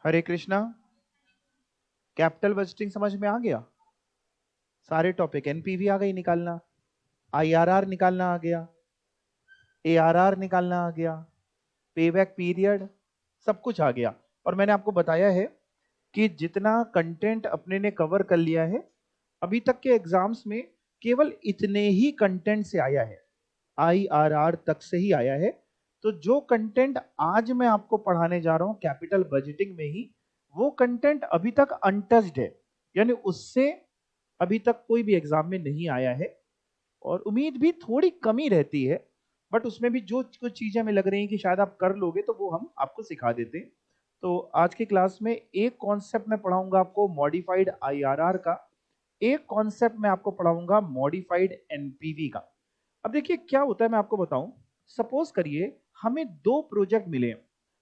हरे Krishna. Capital budgeting समझ में आ गया? सारे टॉपिक, एनपीवी आ गई निकालना, आईआरआर निकालना आ गया, एआरआर निकालना आ गया, पेबैक पीरियड, सब कुछ आ गया। और मैंने आपको बताया है कि जितना कंटेंट अपने ने कवर कर लिया है अभी तक के एग्जाम्स में, केवल इतने ही कंटेंट से आया है, आईआरआर तक से ही आया है। तो जो कंटेंट आज मैं आपको पढ़ाने जा रहा हूं कैपिटल बजटिंग में ही, वो कंटेंट अभी तक अनटच्ड है, यानी उससे अभी तक कोई भी एग्जाम में नहीं आया है। और उम्मीद भी थोड़ी कमी रहती है, बट उसमें भी जो कुछ चीजें हमें लग रही हैं कि शायद आप कर लोगे, तो वो हम आपको सिखा देते हैं। तो आज की क्लास में एक कॉन्सेप्ट मैं पढ़ाऊंगा आपको मॉडिफाइड आईआरआर का, एक कॉन्सेप्ट मैं आपको पढ़ाऊंगा मॉडिफाइड एनपीवी का। अब देखिए क्या होता है, मैं आपको बताऊं। सपोज करिए हमें दो प्रोजेक्ट मिले,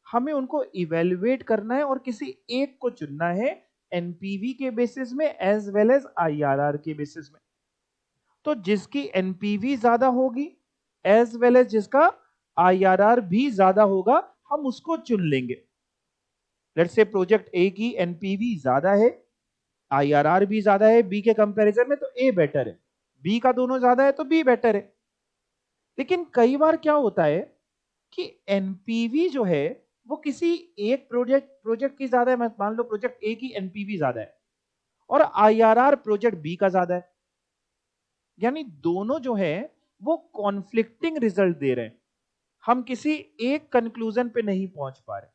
हमें उनको इवेल्युएट करना है और किसी एक को चुनना है एनपीवी के बेसिस में एज वेल एज आईआरआर के बेसिस में। तो जिसकी एनपीवी ज्यादा होगी एज वेल एज जिसका आईआरआर भी ज्यादा होगा, हम उसको चुन लेंगे। लेट्स से प्रोजेक्ट ए की एनपीवी ज्यादा है, आईआरआर भी ज्यादा है बी के कंपैरिजन में, तो ए बेटर है। बी का दोनों ज्यादा है तो बी बेटर है। लेकिन कई बार क्या होता है कि एनपीवी जो है वो किसी एक प्रोजेक्ट की ज्यादा है। मान लो प्रोजेक्ट ए की एनपीवी ज्यादा है और आईआरआर प्रोजेक्ट बी का ज्यादा है, यानी दोनों जो है वो कॉन्फ्लिक्टिंग रिजल्ट दे रहे हैं। हम किसी एक कंक्लूजन पे नहीं पहुंच पा रहे।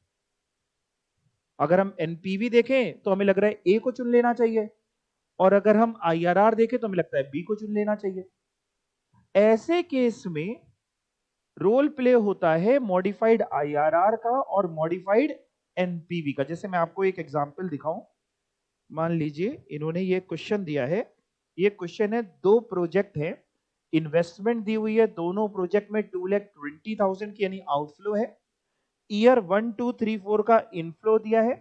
अगर हम एनपीवी देखें तो हमें लग रहा है ए को चुन लेना चाहिए, और अगर हम आईआरआर देखें तो हमें लगता है बी को चुन लेना चाहिए। ऐसे केस में रोल प्ले होता है मॉडिफाइड आईआरआर का और मॉडिफाइड एनपीवी का। जैसे मैं आपको एक एग्जांपल दिखाऊं, मान लीजिए इन्होंने ये क्वेश्चन दिया है। ये क्वेश्चन है, दो प्रोजेक्ट हैं, इन्वेस्टमेंट दी हुई है, दोनों प्रोजेक्ट में 2,20,000 की यानी आउटफ्लो है। ईयर 1, 2, 3, 4 का इनफ्लो दिया है।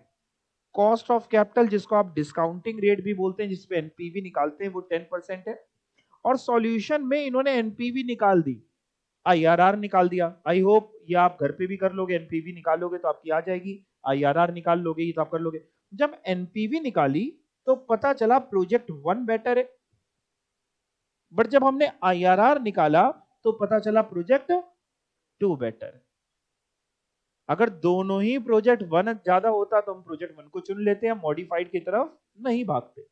कॉस्ट ऑफ कैपिटल, जिसको आप डिस्काउंटिंग रेट भी बोलते हैं, जिसपे एनपीवी निकालते हैं, वो 10% है। और सॉल्यूशन में इन्होंने एनपीवी निकाल दी, आईआरआर निकाल दिया। आई होप ये आप घर पे भी कर लोगे, एनपीवी निकालोगे तो आपकी आ जाएगी, आईआरआर निकाल लोगे ये तो आप कर लोगे। जब एनपीवी निकाली तो पता चला प्रोजेक्ट 1 बेटर है, बट जब हमने आईआरआर निकाला तो पता चला प्रोजेक्ट 2 बेटर है। अगर दोनों ही प्रोजेक्ट 1 ज्यादा होता तो हम प्रोजेक्ट 1 को चुन लेते हैं, मॉडिफाइड की तरफ नहीं भागते।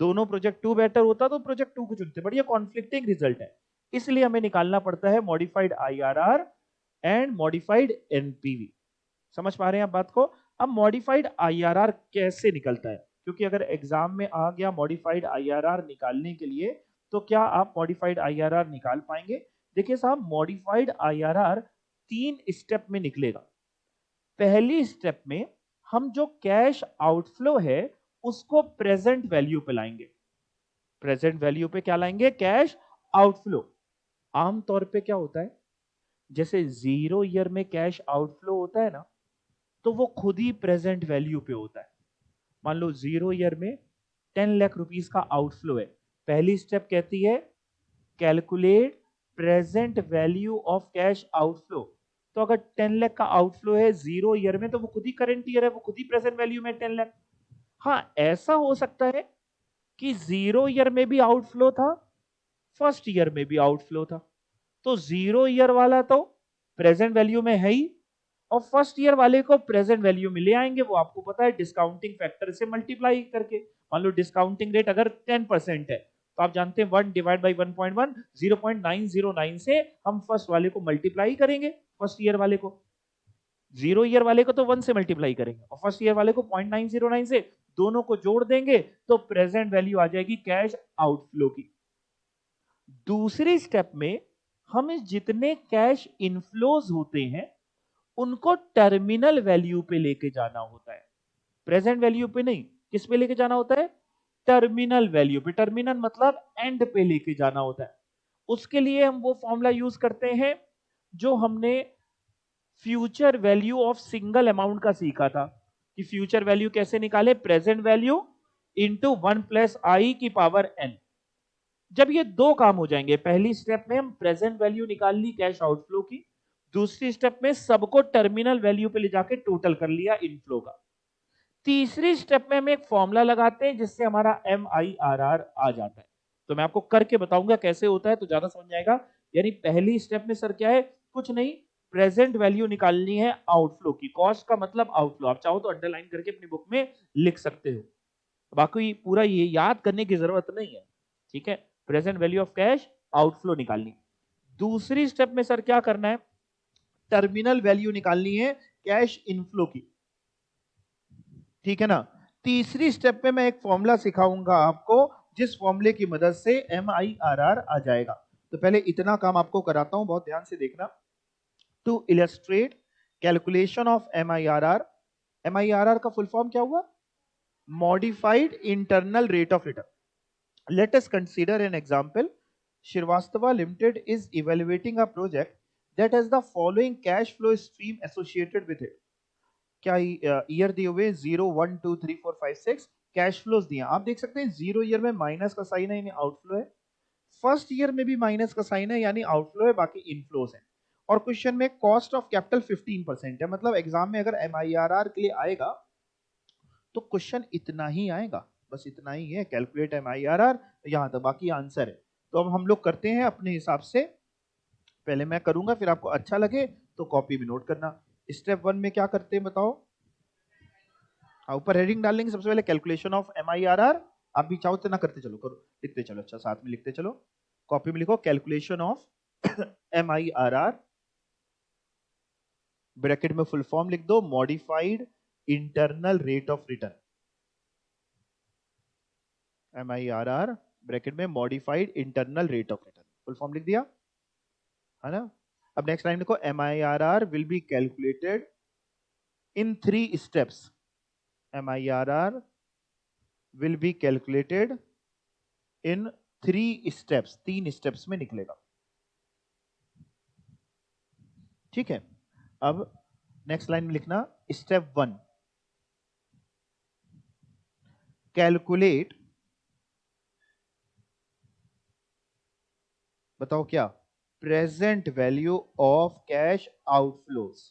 दोनों प्रोजेक्ट 2 बेटर होता तो प्रोजेक्ट 2 को चुनते, बट ये कॉन्फ्लिक्टिंग रिजल्ट है, इसलिए हमें निकालना पड़ता है modified IRR and modified NPV. समझ पा रहे हैं आप बात को? अब मॉडिफाइड आईआरआर कैसे निकलता है, क्योंकि अगर एग्जाम में आ गया मॉडिफाइड आईआरआर निकालने के लिए, तो क्या आप मॉडिफाइड आईआरआर निकाल पाएंगे? देखिए साहब, मॉडिफाइड आईआरआर 3 स्टेप में निकलेगा। पहली स्टेप में हम जो कैश आउटफ्लो है उसको प्रेजेंट वैल्यू पे लाएंगे। प्रेजेंट वैल्यू पे क्या लाएंगे? Cash outflow. आमतौर पे क्या होता है, जैसे 0 ईयर में कैश आउटफ्लो होता है ना, तो वो खुद ही प्रेजेंट वैल्यू पे होता है। मान लो 0 ईयर में 10 लाख रुपीस का आउटफ्लो है, पहली स्टेप कहती है calculate present value of cash outflow. तो अगर 10 लाख का आउटफ्लो है 0 ईयर में, तो वो खुद ही करंट ईयर है, वो खुद ही प्रेजेंट वैल्यू में 10 लाख। हाँ, ऐसा हो सकता है कि 0 ईयर में भी आउटफ्लो था, फर्स्ट ईयर में भी आउटफ्लो था, तो 0 ईयर वाला तो प्रेजेंट वैल्यू में है ही, और फर्स्ट ईयर वाले को प्रेजेंट वैल्यू में ले आएंगे। वो आपको पता है डिस्काउंटिंग फैक्टर से मल्टीप्लाई करके। मान लो डिस्काउंटिंग रेट अगर 10% है, तो आप जानते हैं 1 डिवाइड बाई 1.1, 0.909 से हम फर्स्ट वाले को मल्टीप्लाई करेंगे, फर्स्ट ईयर वाले को। 0 ईयर वाले को तो 1 से मल्टीप्लाई करेंगे और फर्स्ट ईयर वाले को 0.909 से, दोनों को जोड़ देंगे तो प्रेजेंट वैल्यू आ जाएगी कैश आउटफ्लो की। दूसरी स्टेप में हमें जितने कैश इनफ्लोज होते हैं उनको टर्मिनल वैल्यू पे लेके जाना होता है, प्रेजेंट वैल्यू पे नहीं। किस पे लेके जाना होता है? टर्मिनल वैल्यू पे। टर्मिनल मतलब एंड पे लेके जाना होता है। उसके लिए हम वो फॉर्मूला यूज करते हैं जो हमने future value of single amount का सीखा था, कि फ्यूचर वैल्यू कैसे निकाले? Present value into 1+i⁴n। जब ये दो काम हो जाएंगे, पहली स्टेप में हम प्रेजेंट वैल्यू निकाल ली कैश आउटफ्लो की, दूसरी स्टेप में सबको टर्मिनल वैल्यू पे ले जाके टोटल कर लिया इनफ्लो का। तीसरी स्टेप में हम एक फॉर्मूला लगाते हैं जिससे हमारा MIRR आ जाता है। तो मैं आपको करके बताऊंगा कैसे होता है तो ज्यादा समझ आएगा। यानी पहली स्टेप में सर क्या है, कुछ नहीं, प्रेजेंट वैल्यू निकालनी है आउटफ्लो की। कॉस्ट का मतलब आउटफ्लो, आप चाहो तो अंडरलाइन करके अपनी बुक में लिख सकते हो, बाकी पूरा ये याद करने की जरूरत नहीं है, ठीक है। Present value of cash outflow निकालनी। दूसरी स्टेप में सर क्या करना है, टर्मिनल वैल्यू निकालनी है कैश इनफ्लो की, ठीक है ना। तीसरी स्टेप में मैं एक फॉर्मूला सिखाऊंगा आपको जिस फॉर्मूले की मदद से MIRR आ जाएगा। तो पहले इतना काम आपको कराता हूं, बहुत ध्यान से देखना। To illustrate calculation of MIRR, MIRR का फुल फॉर्म क्या हुआ, modified internal rate of return. Let us consider an example. Srivastava limited is evaluating a project that has the following cash flow stream associated with इट। क्या year दिए हुए 0 1 2 3 4 5 6 cash flows दिए। आप देख सकते हैं 0 ईयर में माइनस का साइन है यानी आउटफ्लो है, फर्स्ट ईयर में भी माइनस का साइन है यानी आउटफ्लो है, बाकी इनफ्लोज है। और क्वेश्चन में कॉस्ट ऑफ कैपिटल 15% है, मतलब एग्जाम में अगर MIRR के लिए आएगा तो क्वेश्चन इतना ही आएगा, बस इतना ही है, कैलकुलेट MIRR, यहां तक बाकी आंसर है। तो अब हम लोग करते हैं अपने हिसाब से, पहले मैं करूंगा फिर आपको अच्छा लगे तो कॉपी में नोट करना। स्टेप 1 में क्या करते हैं बताओ, ऊपर हेडिंग डाल लेंगे सबसे पहले कैलकुलेशन ऑफ MIRR। आप भी चाहो तो ना करते चलो, करो लिखते चलो, अच्छा साथ में लिखते चलो, कॉपी में लिखो कैलकुलेशन ऑफ MIRR, ब्रैकेट में फुल फॉर्म लिख दो modified internal rate of return. MIRR bracket में modified internal rate of return, full form लिख दिया है ना। अब नेक्स्ट लाइन लिखो MIRR will be calculated in 3 steps. MIRR will be calculated in 3 steps, 3 steps में निकलेगा, ठीक है। अब नेक्स्ट लाइन में लिखना स्टेप 1, कैलकुलेट, बताओ क्या, present value of cash outflows.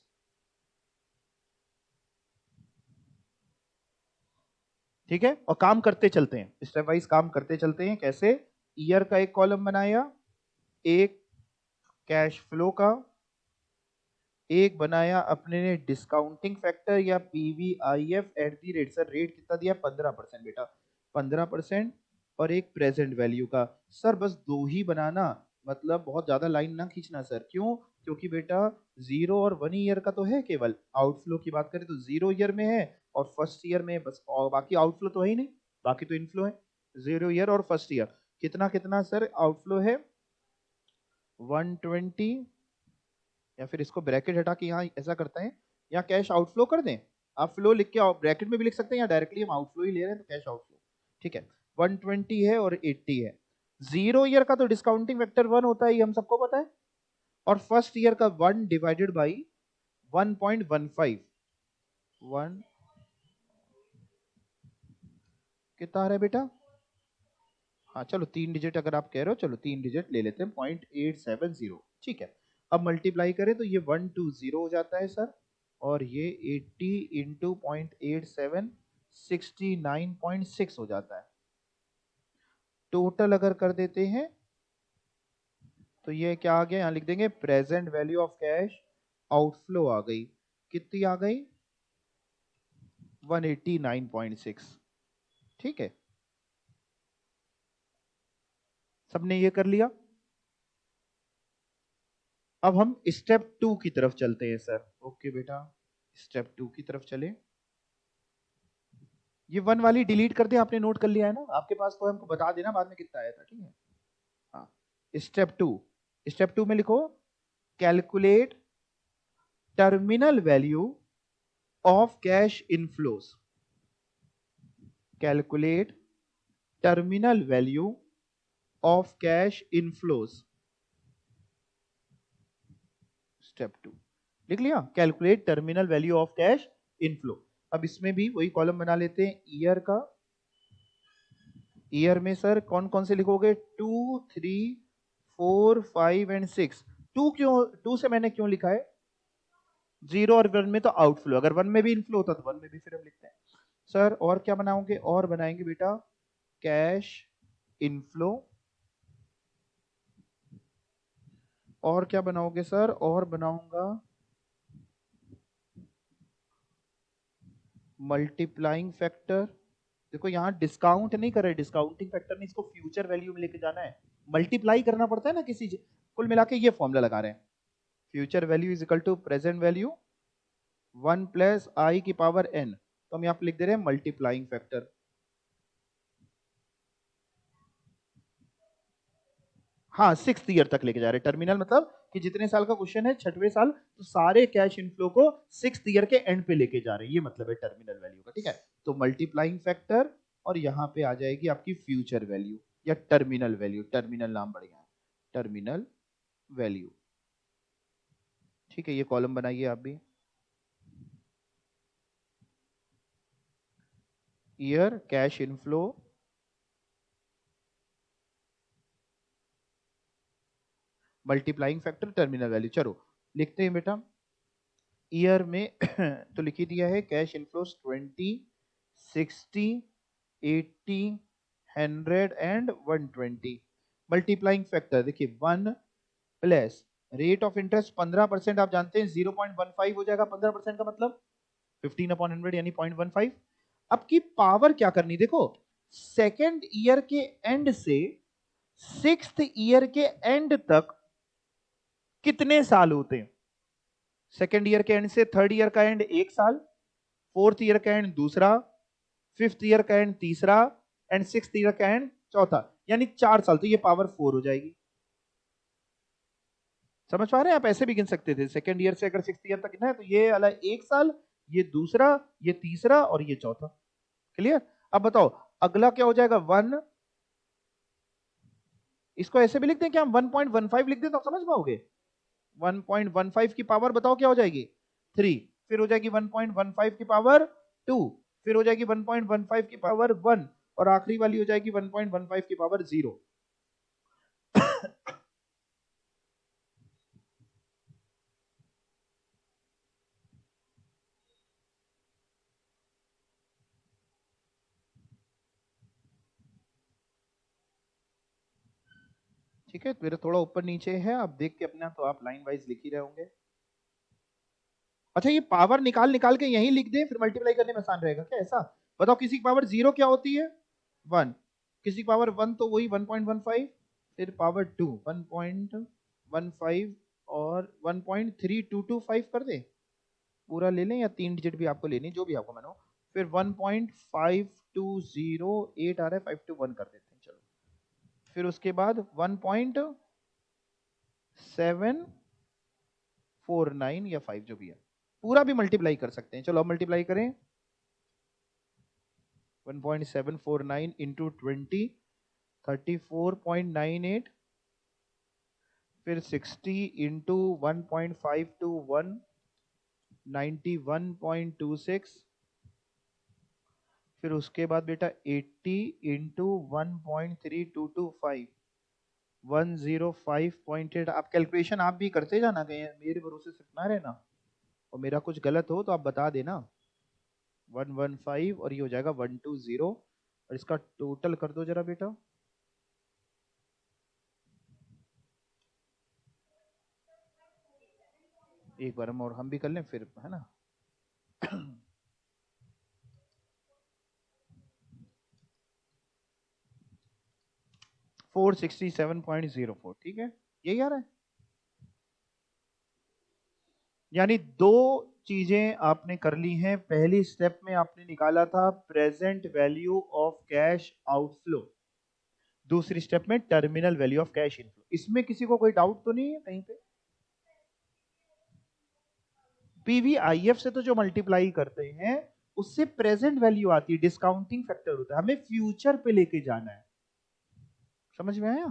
ठीक है, और काम करते चलते हैं, स्टेप वाइज काम करते चलते हैं। कैसे, ईयर का एक कॉलम बनाया, एक कैश फ्लो का, एक बनाया अपने ने डिस्काउंटिंग फैक्टर या PVIF at the rate, sir rate कितना दिया 15% बेटा, 15%, और एक प्रेजेंट वैल्यू का। सर बस 2 ही बनाना, मतलब बहुत ज्यादा लाइन ना खींचना सर, क्यों, क्योंकि बेटा 0 और 1 ईयर का तो है, केवल आउटफ्लो की बात करें तो 0 ईयर में है और फर्स्ट ईयर में बस, और बाकी आउटफ्लो तो है ही नहीं, बाकी तो इनफ्लो है। 0 ईयर और फर्स्ट ईयर कितना कितना सर आउटफ्लो है 120, या फिर इसको ब्रैकेट हटा के यहाँ ऐसा करते हैं, या कैश आउटफ्लो कर दें, आप फ्लो लिख के ब्रैकेट में भी लिख सकते हैं या डायरेक्टली हम आउटफ्लो ही ले रहे हैं तो कैश आउटफ्लो, ठीक है। 120 है और 80 है। 0 ईयर का तो डिस्काउंटिंग फैक्टर 1 होता है, ये हम सबको पता है, और फर्स्ट ईयर का 1 डिवाइडेड बाई 1.15, 1 कितना आ रहा है बेटा, हाँ चलो 3 डिजिट अगर आप कह रहे हो, चलो 3 डिजिट ले लेते हैं, 0.870, ठीक है। अब मल्टीप्लाई करें तो ये 120 हो जाता है सर, और ये 80 इंटू 0.87 69.6 हो जाता है। टोटल अगर कर देते हैं तो ये क्या आ गया, यहां लिख देंगे present value of cash outflow आ गई, कितनी आ गई 189.6, ठीक है। सबने ये कर लिया। अब हम स्टेप 2 की तरफ चलते हैं सर, ओके बेटा, स्टेप 2 की तरफ चले। ये 1 वाली डिलीट कर दे, आपने नोट कर लिया है ना, आपके पास तो हमको बता देना बाद में कितना आया था, ठीक है। हाँ, स्टेप 2, स्टेप 2 में लिखो calculate terminal value of cash inflows, calculate terminal value of cash inflows, step 2 लिख लिया, calculate terminal value of cash inflow. अब इसमें भी वही कॉलम बना लेते हैं ईयर का, ईयर में सर कौन कौन से लिखोगे 2 3 4 5 एंड 6। 2 क्यों, 2 से मैंने क्यों लिखा है, 0 और 1 में तो आउटफ्लो, अगर 1 में भी इनफ्लो होता तो 1 में भी फिर हम लिखते हैं। सर और क्या बनाओगे? और बनाएंगे बेटा कैश इनफ्लो। और क्या बनाओगे सर? और बनाऊंगा मल्टीप्लाइंग फैक्टर। देखो यहाँ डिस्काउंट नहीं कर रहे, डिस्काउंटिंग फैक्टर नहीं, इसको फ्यूचर वैल्यू में लेके जाना है। मल्टीप्लाई करना पड़ता है ना किसी चीज, कुल मिला के ये फॉर्मूला लगा रहे हैं, future value is equal to present value 1 plus i की पावर n। तो हम यहाँ पे लिख दे रहे हैं मल्टीप्लाइंग फैक्टर। हाँ 6th ईयर तक लेके जा रहे हैं। टर्मिनल मतलब कि जितने साल का क्वेश्चन है 6वें साल, तो सारे कैश इनफ्लो को 6th ईयर के एंड पे लेके जा रहे हैं, ये मतलब है टर्मिनल वैल्यू का। ठीक है, तो मल्टीप्लाइंग फैक्टर और यहाँ पे आ जाएगी आपकी फ्यूचर वैल्यू या टर्मिनल वैल्यू। टर्मिनल नाम बढ़िया है, टर्मिनल वैल्यू। ठीक है, ये कॉलम बनाइए आप भी। Year cash inflow multiplying factor terminal value. चलो लिखते हैं बेटा। ईयर में तो लिख ही दिया है cash inflows 20, 60, 80, 100 and 120। Multiplying factor देखिए 1 प्लस रेट ऑफ इंटरेस्ट 15%, आप जानते हैं 0.15 हो जाएगा। 15% का मतलब 15/100 यानी 0.15। अब की पावर क्या करनी, देखो सेकेंड ईयर के एंड से 6th ईयर के एंड तक कितने साल होते हैं? सेकेंड ईयर के एंड से 3rd ईयर का एंड 1 साल, 4th ईयर का एंड दूसरा, 5th ईयर का एंड तीसरा एंड 6th ईयर का एंड चौथा, यानी 4 साल। तो ये पावर 4 हो जाएगी। समझ पा रहे हैं? आप ऐसे भी गिन सकते थे, सेकेंड ईयर से अगर 6th ईयर तक गिना है तो ये वाला 1 साल, ये दूसरा, ये तीसरा और ये चौथा। क्लियर? अब बताओ अगला क्या हो जाएगा? 1। इसको ऐसे भी लिख दें क्या हम? 1.15 लिख दें तो आप समझ पाओगे। 1.15 की पावर बताओ क्या हो जाएगी? 3। फिर हो जाएगी 1.15 की पावर 2, फिर हो जाएगी 1.15 की पावर 1 और आखिरी वाली हो जाएगी 1.15 की पावर 0। ठीक है, मेरा थोड़ा ऊपर नीचे है, आप देख के अपना तो आप लाइन वाइज लिख ही रहे होंगे। अच्छा ये पावर निकाल निकाल के यहीं लिख दे, फिर मल्टीप्लाई करने में आसान रहेगा क्या? ऐसा बताओ, किसी की पावर 0 क्या होती है? 1, किसी की पावर 1 तो वही 1.15, फिर पावर 2 1.15 और 1.3225 कर दे, पूरा ले लें या 3 डिजिट भी आपको लेनी, जो भी आपको मानो। फिर 1.5208 आ रहा है, 521 कर देते हैं। चलो फिर उसके बाद 1.749 या 5 जो भी है, पूरा भी मल्टीप्लाई कर सकते हैं। चलो अब मल्टीप्लाई करें। 1.749 इंटू 20 34.98, फिर 60 इंटू 1.521 91.26, फिर उसके बाद बेटा 80 इंटू 1.3225 105.8। आप कैलकुलेशन आप भी करते जाना, कहीं मेरे भरोसे सिर्फ ना रहना, और मेरा कुछ गलत हो तो आप बता देना। 115 और ये हो जाएगा 120, और इसका टोटल कर दो जरा बेटा। एक बार हम भी कर लें फिर, है ना? 467.04, ठीक है, यही आ रहा है। यानी दो चीजें आपने कर ली हैं। पहली स्टेप में आपने निकाला था present value of cash outflow, दूसरी स्टेप में terminal value of cash inflow. इसमें किसी को कोई डाउट तो नहीं है कहीं पे? पीवीआईएफ से तो जो मल्टीप्लाई करते हैं उससे प्रेजेंट वैल्यू आती है, डिस्काउंटिंग फैक्टर होता है, हमें फ्यूचर पे लेके जाना है। समझ में आया?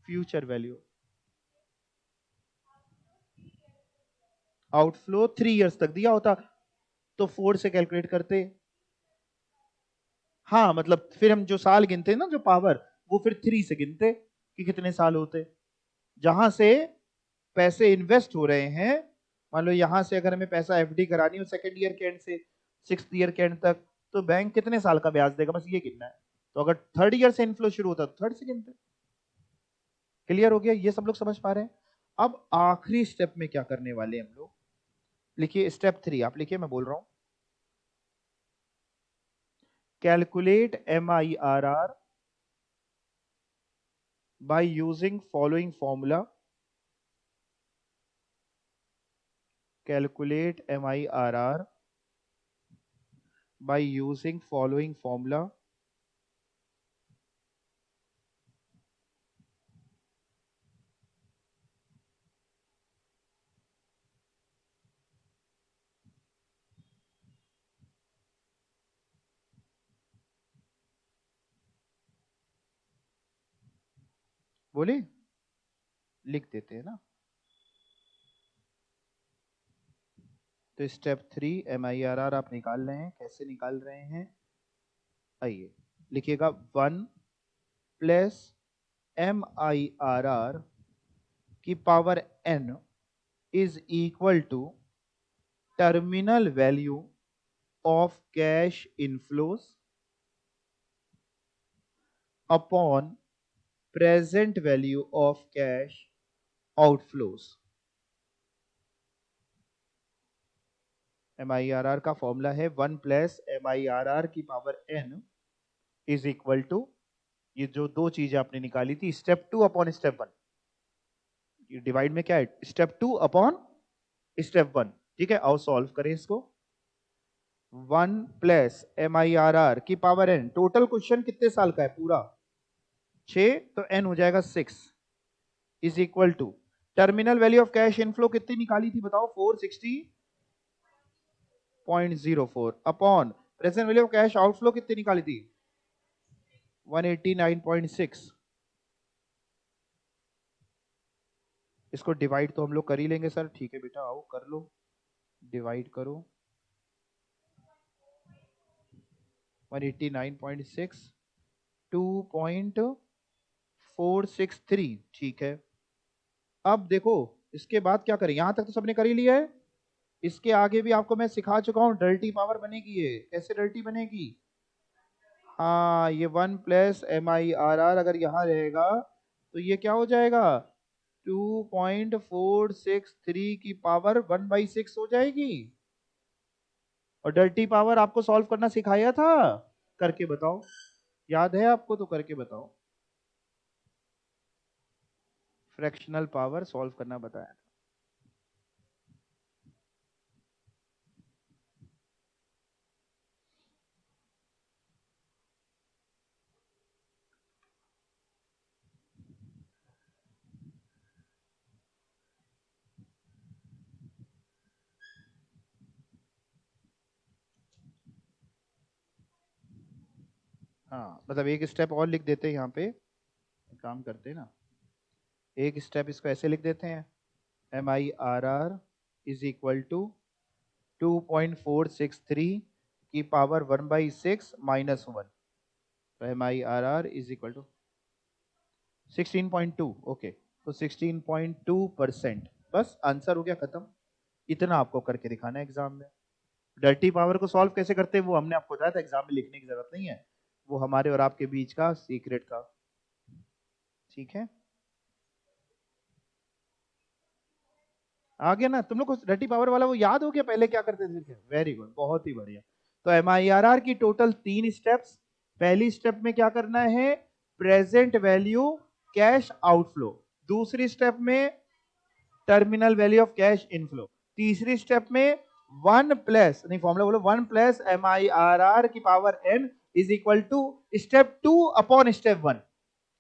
फ्यूचर वैल्यू आउटफ्लो 3 इयर्स तक दिया होता तो 4 से कैलकुलेट करते। हाँ मतलब फिर हम जो साल गिनते ना, जो पावर, वो फिर 3 से गिनते कि कितने साल होते। जहां से पैसे इन्वेस्ट हो रहे हैं, मान लो यहां से अगर हमें पैसा एफडी करानी हो सेकेंड ईयर के एंड से 6th ईयर के एंड तक, तो बैंक कितने साल का ब्याज देगा, बस ये कितना है। तो अगर थर्ड ईयर से इनफ्लो शुरू होता है तो थर्ड से गिनते। क्लियर हो गया, ये सब लोग समझ पा रहे हैं। अब आखिरी स्टेप में क्या करने वाले हम लोग, लिखिए स्टेप 3, आप लिखिए, मैं बोल रहा हूं। Calculate MIRR by using following formula. Calculate MIRR by using following formula. बोले, लिख देते हैं ना। तो स्टेप 3 MIRR आप निकाल रहे हैं, कैसे निकाल रहे हैं, आइए लिखिएगा 1 प्लस MIRR की power n is equal to terminal value of cash inflows upon present value of cash outflows. MIRR का फॉर्मूला है 1 प्लस MIRR की power n is equal to, ये जो दो चीजें आपने निकाली थी, स्टेप 2 अपॉन स्टेप 1, ये डिवाइड में क्या है, स्टेप 2 अपॉन स्टेप 1। ठीक है, आओ सॉल्व करें इसको। 1 प्लस MIRR की पावर n, टोटल क्वेश्चन कितने साल का है, पूरा 6, तो n हो जाएगा 6 is equal to terminal value of cash inflow कितनी निकाली थी बताओ, 460.04 upon present value of cash outflow कितनी निकाली थी, 189.6। इसको डिवाइड तो हम लोग कर ही लेंगे सर, ठीक है बेटा, आओ कर लो, डिवाइड करो 189.6 2.463, ठीक है। अब देखो इसके बाद क्या करें, यहां तक तो सबने कर ही लिया है, इसके आगे भी आपको मैं सिखा चुका हूं, डर्टी पावर बनेगी, ये कैसे डर्टी बनेगी। हाँ, ये 1 प्लस MIRR अगर यहां रहेगा तो ये क्या हो जाएगा, 2.463 की पावर 1/6 हो जाएगी। और डर्टी पावर आपको सॉल्व करना सिखाया था, करके बताओ, याद है आपको तो करके बताओ। फ्रैक्शनल पावर सॉल्व करना बताया था। हाँ, मतलब एक स्टेप और लिख देते हैं यहाँ पे, काम करते हैं ना, एक स्टेप इसको ऐसे लिख देते हैं, MIRR इज इक्वल टू 2.463 की पावर 1/6 -1, तो MIRR is equal to 16.2, okay, तो 16.2%, बस आंसर हो गया खत्म। इतना आपको करके दिखाना है एग्जाम में। डर्टी पावर को सॉल्व कैसे करते हैं वो हमने आपको बताया था, एग्जाम में लिखने की जरूरत नहीं है, वो हमारे और आपके बीच का सीक्रेट का, ठीक है। आ गया ना तुम लोग को डर्टी पावर वाला, वो याद हो गया पहले क्या करते थे, वेरी गुड, बहुत ही बढ़िया। तो MIRR की टोटल 3 स्टेप्स। पहली स्टेप में क्या करना है, प्रेजेंट वैल्यू कैश आउटफ्लो, दूसरी स्टेप में terminal value of cash inflow, तीसरी स्टेप में 1 प्लस, नहीं फॉर्मूला बोलो, 1 प्लस MIRR की power n is equal to step 2 upon step 1।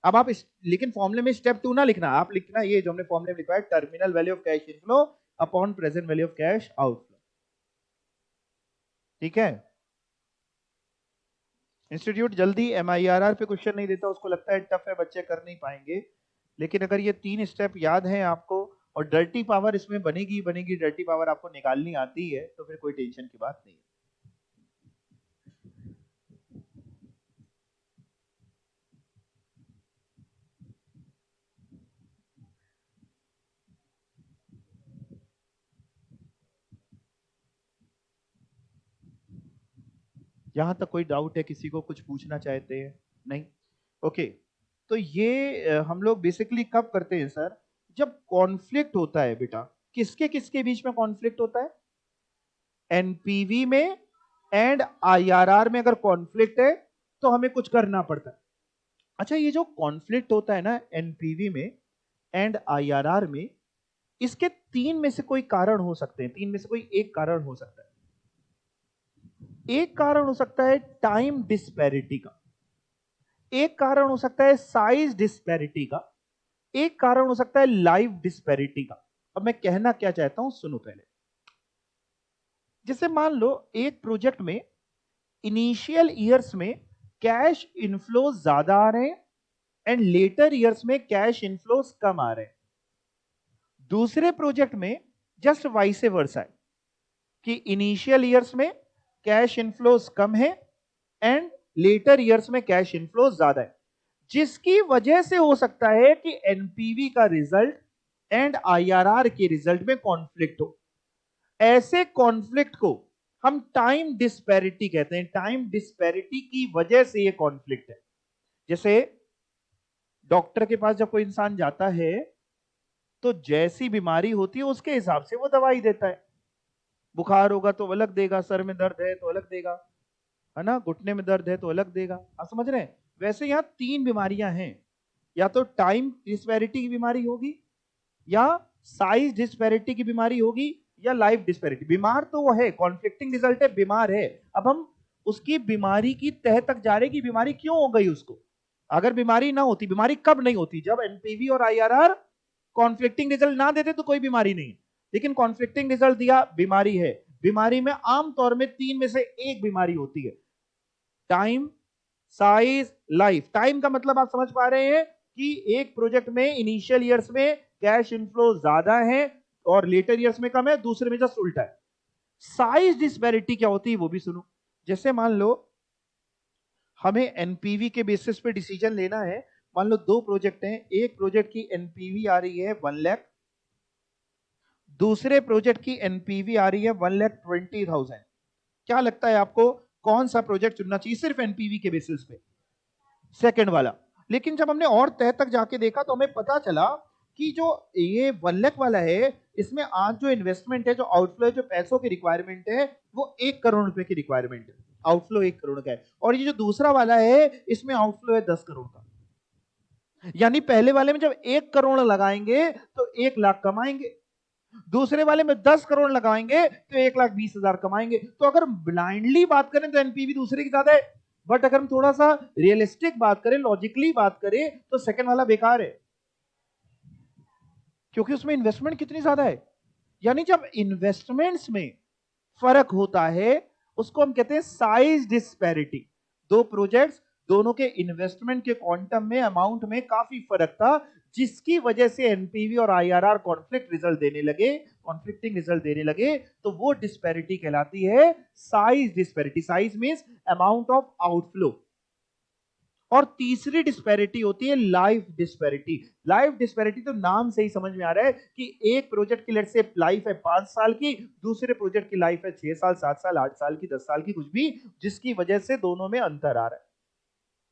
अब आप लेकिन फॉर्मूले में स्टेप 2 ना लिखना, आप लिखना ये जो हमने फॉर्मूले में लिखा है, terminal value of cash inflow upon present value of cash outflow, ठीक है। इंस्टीट्यूट जल्दी MIRR पे क्वेश्चन नहीं देता, उसको लगता है टफ है, बच्चे कर नहीं पाएंगे, लेकिन अगर ये 3 स्टेप याद हैं आपको, और डर्टी पावर इसमें बनेगी बनेगी, डर्टी पावर आपको निकालनी आती है, तो फिर कोई टेंशन की बात नहीं है। यहां तक कोई डाउट है? किसी को कुछ पूछना चाहते हैं? नहीं? ओके। तो ये हम लोग बेसिकली कब करते हैं सर? जब कॉन्फ्लिक्ट होता है बेटा। किसके किसके बीच में कॉन्फ्लिक्ट होता है? एनपीवी में एंड आईआरआर में अगर कॉन्फ्लिक्ट है तो हमें कुछ करना पड़ता है। अच्छा, ये जो कॉन्फ्लिक्ट होता है ना एनपीवी में एंड आईआरआर में, इसके तीन में से कोई कारण हो सकते हैं, तीन में से कोई एक कारण हो सकता है। एक कारण हो सकता है टाइम डिस्पैरिटी का, एक कारण हो सकता है साइज डिस्पैरिटी का, एक कारण हो सकता है लाइफ डिस्पैरिटी का। अब मैं कहना क्या चाहता हूं सुनो पहले। जैसे मान लो एक प्रोजेक्ट में इनिशियल ईयर्स में कैश इनफ्लो ज्यादा आ रहे हैं एंड लेटर ईयर्स में कैश इनफ्लोस कम आ रहे हैं। दूसरे प्रोजेक्ट में जस्ट वाइस वर्सा है कि इनिशियल ईयर्स में कैश इनफ्लोस कम है एंड लेटर ईयर्स में कैश इनफ्लोस ज्यादा है, जिसकी वजह से हो सकता है कि एनपीवी का रिजल्ट एंड आईआरआर के रिजल्ट में कॉन्फ्लिक्ट हो। ऐसे कॉन्फ्लिक्ट को हम टाइम डिस्पैरिटी कहते हैं। टाइम डिस्पैरिटी की वजह से ये कॉन्फ्लिक्ट है। जैसे डॉक्टर के पास जब कोई इंसान जाता है तो जैसी बीमारी होती है उसके हिसाब से वो दवाई देता है। बुखार होगा तो अलग देगा, सर में दर्द है तो अलग देगा, है ना, घुटने में दर्द है तो अलग देगा। आप समझ रहे हैं? वैसे यहां तीन बीमारियां हैं, या तो टाइम डिस्पैरिटी की बीमारी होगी, या साइज डिस्पैरिटी की बीमारी होगी, या लाइफ डिस्पैरिटी। बीमार तो वो है, कॉन्फ्लिक्टिंग रिजल्ट है, बीमार है। अब हम उसकी बीमारी की तह तक जा रहे कि बीमारी क्यों हो गई उसको। अगर बीमारी ना होती, बीमारी कब नहीं होती? जब एनपीवी और आईआरआर कॉन्फ्लिक्टिंग रिजल्ट ना देते तो कोई बीमारी नहीं, लेकिन कॉन्फ्लिक्टिंग रिजल्ट दिया, बीमारी है। बीमारी में आमतौर में तीन में से एक बीमारी होती है, टाइम, साइज, लाइफ। टाइम का मतलब आप समझ पा रहे हैं कि एक प्रोजेक्ट में इनिशियल ईयर्स में कैश इनफ्लो ज्यादा है और लेटर ईयर्स में कम है, दूसरे में जस्ट उल्टा है। साइज डिस्पैरिटी क्या होती है वो भी सुनो। जैसे मान लो हमें एनपीवी के बेसिस पे डिसीजन लेना है। मान लो दो प्रोजेक्ट हैं, एक प्रोजेक्ट की एनपीवी आ रही है 1 लाख, दूसरे प्रोजेक्ट की एनपीवी आ रही है 1,20,000। क्या लगता है आपको कौन सा प्रोजेक्ट चुनना चाहिए सिर्फ एनपीवी के बेसिस पे? सेकंड वाला। लेकिन जब हमने और तह तक जाके देखा तो हमें पता चला कि जो ये 1 लाख वाला है, इसमें आज जो इन्वेस्टमेंट है, जो आउटफ्लो है, जो पैसों की रिक्वायरमेंट है, वो 1 करोड़ रुपए की रिक्वायरमेंट है। आउटफ्लो 1 करोड़ का है। और ये जो दूसरा वाला है, इसमें आउटफ्लो है 10 करोड़ का। यानी पहले वाले में जब 1 करोड़ लगाएंगे तो 1 लाख कमाएंगे, दूसरे वाले में 10 करोड़ लगाएंगे तो 1,20,000 कमाएंगे। तो अगर ब्लाइंडली बात करें तो एनपीवी दूसरे की ज्यादा है, बट अगर हम थोड़ा सा रियलिस्टिक बात करें, लॉजिकली बात करें, तो सेकंड वाला बेकार है, क्योंकि उसमें इन्वेस्टमेंट कितनी ज्यादा है। यानी जब इन्वेस्टमेंट्स में फर्क होता है उसको हम कहते हैं साइज डिस्पैरिटी। दो प्रोजेक्ट्स, दोनों के इन्वेस्टमेंट के क्वांटम में, अमाउंट में काफी फर्क था, जिसकी वजह से एनपीवी और आईआरआर कॉन्फ्लिक्ट रिजल्ट देने लगे, कॉन्फ्लिक्टिंग रिजल्ट देने लगे। तो वो डिस्पैरिटी कहलाती है size disparity. Size means amount of outflow. और तीसरी डिस्पैरिटी होती है लाइफ डिस्पैरिटी। लाइफ डिस्पैरिटी तो नाम से ही समझ में आ रहा है कि एक प्रोजेक्ट की लेट्स से लाइफ है 5 साल की, दूसरे प्रोजेक्ट की लाइफ है 6 साल, 7 साल, 8 साल की, 10 साल की, कुछ भी, जिसकी वजह से दोनों में अंतर आ रहा है।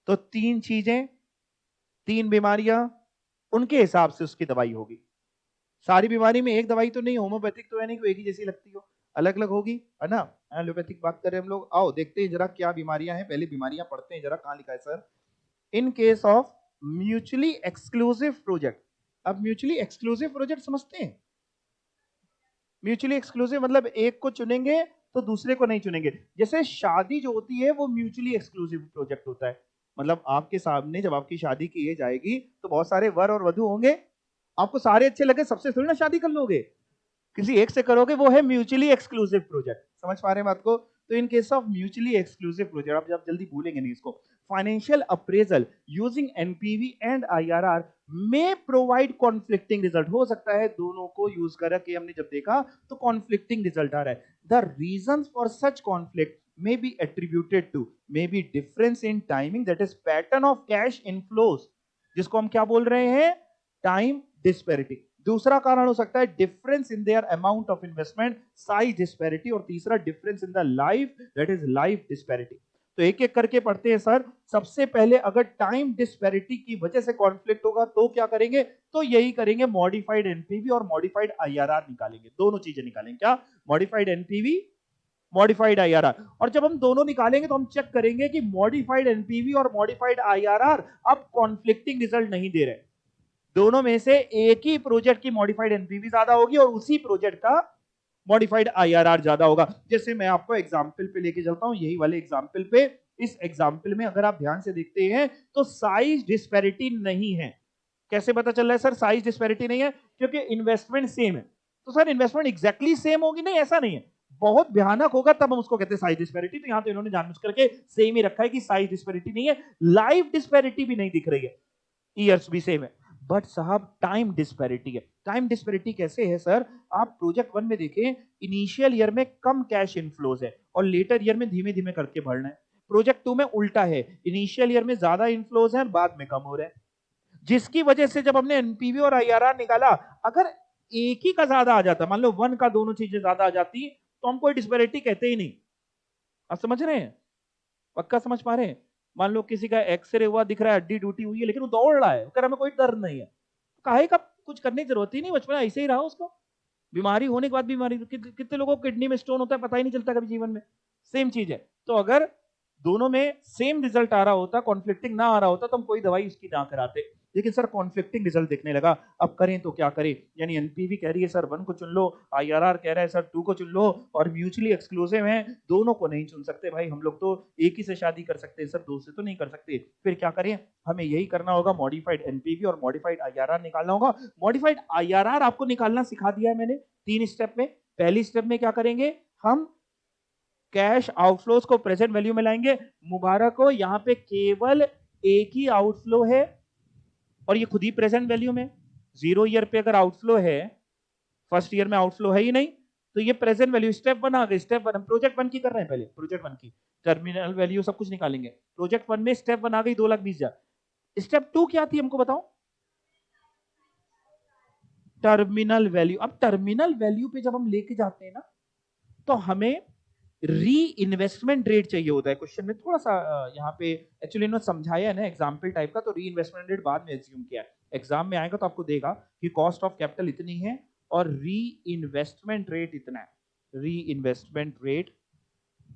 तो तीन चीजें, तीन बीमारियां, उनके हिसाब से उसकी दवाई होगी। सारी बीमारी में एक दवाई तो नहीं, होम्योपैथिक तो है नहीं कि एक ही जैसी लगती हो, अलग अलग होगी, है ना। एलोपैथिक बात करें हम लोग, आओ देखते हैं जरा क्या बीमारियां हैं, पहले बीमारियां पढ़ते हैं जरा, कहां लिखा है sir? In case of mutually exclusive project. अब म्यूचुअली एक्सक्लूसिव प्रोजेक्ट समझते हैं? म्यूचुअली एक्सक्लूसिव मतलब एक को चुनेंगे तो दूसरे को नहीं चुनेंगे। जैसे शादी जो होती है वो म्यूचुअली एक्सक्लूसिव प्रोजेक्ट होता है। मतलब आपके सामने जब आपकी शादी की एज आएगी तो बहुत सारे वर और वधु होंगे, आपको सारे अच्छे लगे, सबसे थोड़ी ना शादी कर लोगे, किसी एक से करोगे, वो है म्यूचुअली एक्सक्लूसिव प्रोजेक्ट। समझ पा रहे हैं बात को? तो in case of mutually exclusive project, आप जब जल्दी भूलेंगे नहीं इसको, financial appraisal using NPV and IRR में प्रोवाइड कॉन्फ्लिक्टिंग रिजल्ट। हो सकता है दोनों को यूज करके हमने जब देखा तो कॉन्फ्लिक्टिंग रिजल्ट आ रहा है। The reasons for such conflict may be attributed to maybe difference in timing, that is pattern of cash inflows, जिसको हम क्या बोल रहे हैं? Time disparity. दूसरा कारण हो सकता है difference in their amount of investment, size disparity. और तीसरा difference in the life, that is life disparity. तो एक एक करके पढ़ते हैं सर। सबसे पहले अगर टाइम डिस्पैरिटी की वजह से कॉन्फ्लिक्ट होगा तो क्या करेंगे, तो यही करेंगे, मॉडिफाइड एनपीवी और मॉडिफाइड आईआरआर निकालेंगे, दोनों चीजें निकालेंगे। क्या? Modified NPV, modified IRR. और जब हम दोनों निकालेंगे तो हम चेक करेंगे कि मॉडिफाइड एनपीवी और मॉडिफाइड आईआरआर अब कॉन्फ्लिक्टिंग रिजल्ट नहीं दे रहे। दोनों में से एक ही प्रोजेक्ट की मॉडिफाइड एनपीवी ज्यादा होगी और उसी प्रोजेक्ट का मॉडिफाइड आईआरआर ज्यादा होगा। जैसे मैं आपको एग्जांपल पे लेके चलता हूं, यही वाले एग्जांपल पे। इस एग्जांपल में अगर आप ध्यान से देखते हैं तो साइज डिस्पैरिटी नहीं है। कैसे पता चल रहा है सर साइज डिस्पैरिटी नहीं है? क्योंकि इन्वेस्टमेंट सेम है। तो सर इन्वेस्टमेंट एग्जैक्टली सेम होगी? नहीं, ऐसा नहीं है। बहुत भयानक होगा तब हम उसको कहते हैं साइज डिस्पैरिटी। तो यहां तो इन्होंने जानबूझ करके सेम ही रखा है कि साइज डिस्पैरिटी नहीं है। लाइफ डिस्पैरिटी भी नहीं दिख रही है, ईयर्स भी सेम है, बट साहब टाइम डिस्पैरिटी है। टाइम डिस्पैरिटी कैसे है सर? आप प्रोजेक्ट 1 में देखें, इनिशियल ईयर में कम कैश इनफ्लोज है और लेटर ईयर में धीमे धीमे करके बढ़ना है। प्रोजेक्ट 2 में उल्टा है, इनिशियल ईयर में ज्यादा इनफ्लोज है, बाद में कम हो रहा है, जिसकी वजह से जब हमने एनपीवी और आईआरआर निकाला, अगर एक ही का ज्यादा आ जाता, मान लो 1 का दोनों चीजें ज्यादा आ जाती, तो हम कोई डिस्पैरिटी कहते ही नहीं। आप समझ रहे हैं? पक्का समझ पा रहे हैं? मान लो किसी का एक्सरे हुआ, दिख रहा है हड्डी टूटी हुई है, लेकिन वो दौड़ रहा है, कर हमें कोई दर्द नहीं है, काहे का कुछ करने की जरूरत ही नहीं, बचपन ऐसे ही रहा उसको। बीमारी होने के बाद बीमारी, कितने लोगों को किडनी में स्टोन होता है पता ही नहीं चलता कभी जीवन में। सेम चीज है। तो अगर दोनों में सेम रिजल्ट आ रहा होता, कॉन्फ्लिक्टिंग ना आ रहा होता, तो हम कोई दवाई उसकी ना कराते। लेकिन सर कॉन्फ्लिक्टिंग रिजल्ट दिखने लगा, अब करें तो क्या करें? यानी एनपीवी कह रही है सर 1 को चुन लो, आईआरआर कह रहा है सर 2 को चुन लो, और म्यूचुअली एक्सक्लूसिव है, दोनों को नहीं चुन सकते भाई हम लोग, तो एक ही से शादी कर सकते हैं सर, दो से तो नहीं कर सकते। फिर क्या करें? हमें यही करना होगा, मॉडिफाइड एनपीवी और मॉडिफाइड आईआरआर निकालना होगा। मॉडिफाइड आईआरआर आपको निकालना सिखा दिया है मैंने 3 स्टेप में। पहली स्टेप में क्या करेंगे, हम कैश आउटफ्लोज को प्रेजेंट वैल्यू में लाएंगे। मुबारक हो, यहां पे केवल एक ही आउटफ्लो है और ये खुद ही प्रेजेंट वैल्यू में। 0 ईयर पे अगर आउटफ्लो है, फर्स्ट ईयर में आउटफ्लो है ही नहीं, तो ये प्रेजेंट वैल्यू। स्टेप 1 आ गई, स्टेप 1 प्रोजेक्ट 1 की कर रहे हैं, पहले प्रोजेक्ट 1 की टर्मिनल वैल्यू सब कुछ निकालेंगे। प्रोजेक्ट 1 में स्टेप 1 आ गई 2,20,000। स्टेप 2 क्या थी हमको बताओ? Terminal value. अब टर्मिनल वैल्यू पे जब हम लेके जाते हैं ना, तो हमें री इन्वेस्टमेंट रेट चाहिए होता है। क्वेश्चन में थोड़ा सा यहाँ पे एक्चुअली इन्होंने समझाया है ना एग्जाम्पल टाइप का, तो री इन्वेस्टमेंट रेट बाद में एज्यूम किया है। एग्जाम में आएगा तो आपको देगा कि कॉस्ट ऑफ कैपिटल इतनी है और री इन्वेस्टमेंट रेट इतना है। री इन्वेस्टमेंट रेट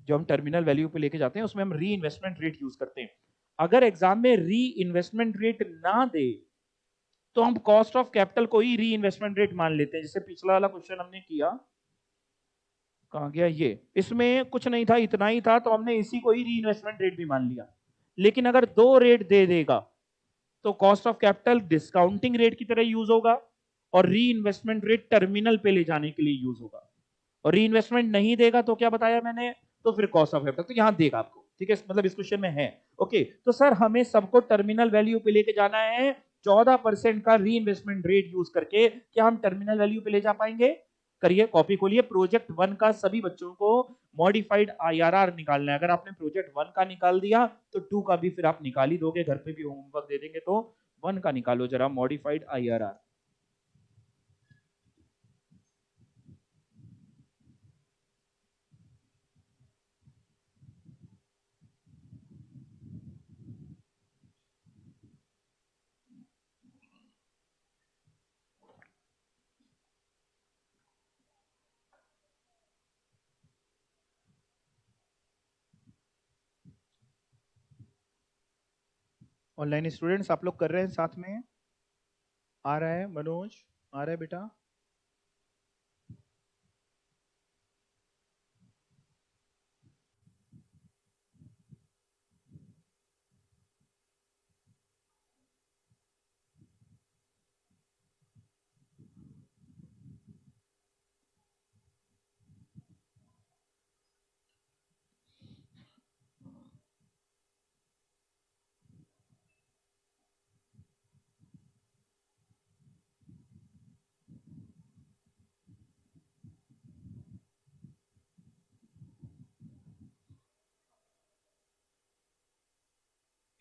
जो हम टर्मिनल वैल्यू पे लेके जाते हैं, उसमें हम री इन्वेस्टमेंट रेट यूज करते हैं। अगर एग्जाम में री इन्वेस्टमेंट रेट ना दे, तो हम कॉस्ट ऑफ कैपिटल को ही री इन्वेस्टमेंट रेट मान लेते हैं। जैसे पिछला वाला क्वेश्चन हमने किया, कहां गया ये, इसमें कुछ नहीं था, इतना ही था, तो हमने इसी को ही री इन्वेस्टमेंट रेट भी मान लिया। लेकिन अगर 2 रेट दे देगा, तो cost of capital discounting rate की तरह यूज होगा और री इन्वेस्टमेंट रेट टर्मिनल पे ले जाने के लिए यूज होगा। और री इन्वेस्टमेंट नहीं देगा तो क्या बताया मैंने, तो फिर कॉस्ट ऑफ कैपिटल तो यहां देगा आपको। ठीक है, मतलब इस क्वेश्चन में है। ओके, तो सर हमें सबको टर्मिनल वैल्यू पे लेके जाना है। 14% का री इन्वेस्टमेंट रेट यूज करके क्या हम टर्मिनल वैल्यू पे ले जा पाएंगे? करिए, कॉपी खोलिए, प्रोजेक्ट 1 का सभी बच्चों को मॉडिफाइड आईआरआर निकालना है। अगर आपने प्रोजेक्ट 1 का निकाल दिया तो 2 का भी फिर आप निकाल ही दोगे, घर पे भी होमवर्क दे देंगे, तो 1 का निकालो जरा, मॉडिफाइड आईआरआर। ऑनलाइन स्टूडेंट्स आप लोग कर रहे हैं साथ में? आ रहा है मनोज? आ रहा है बेटा?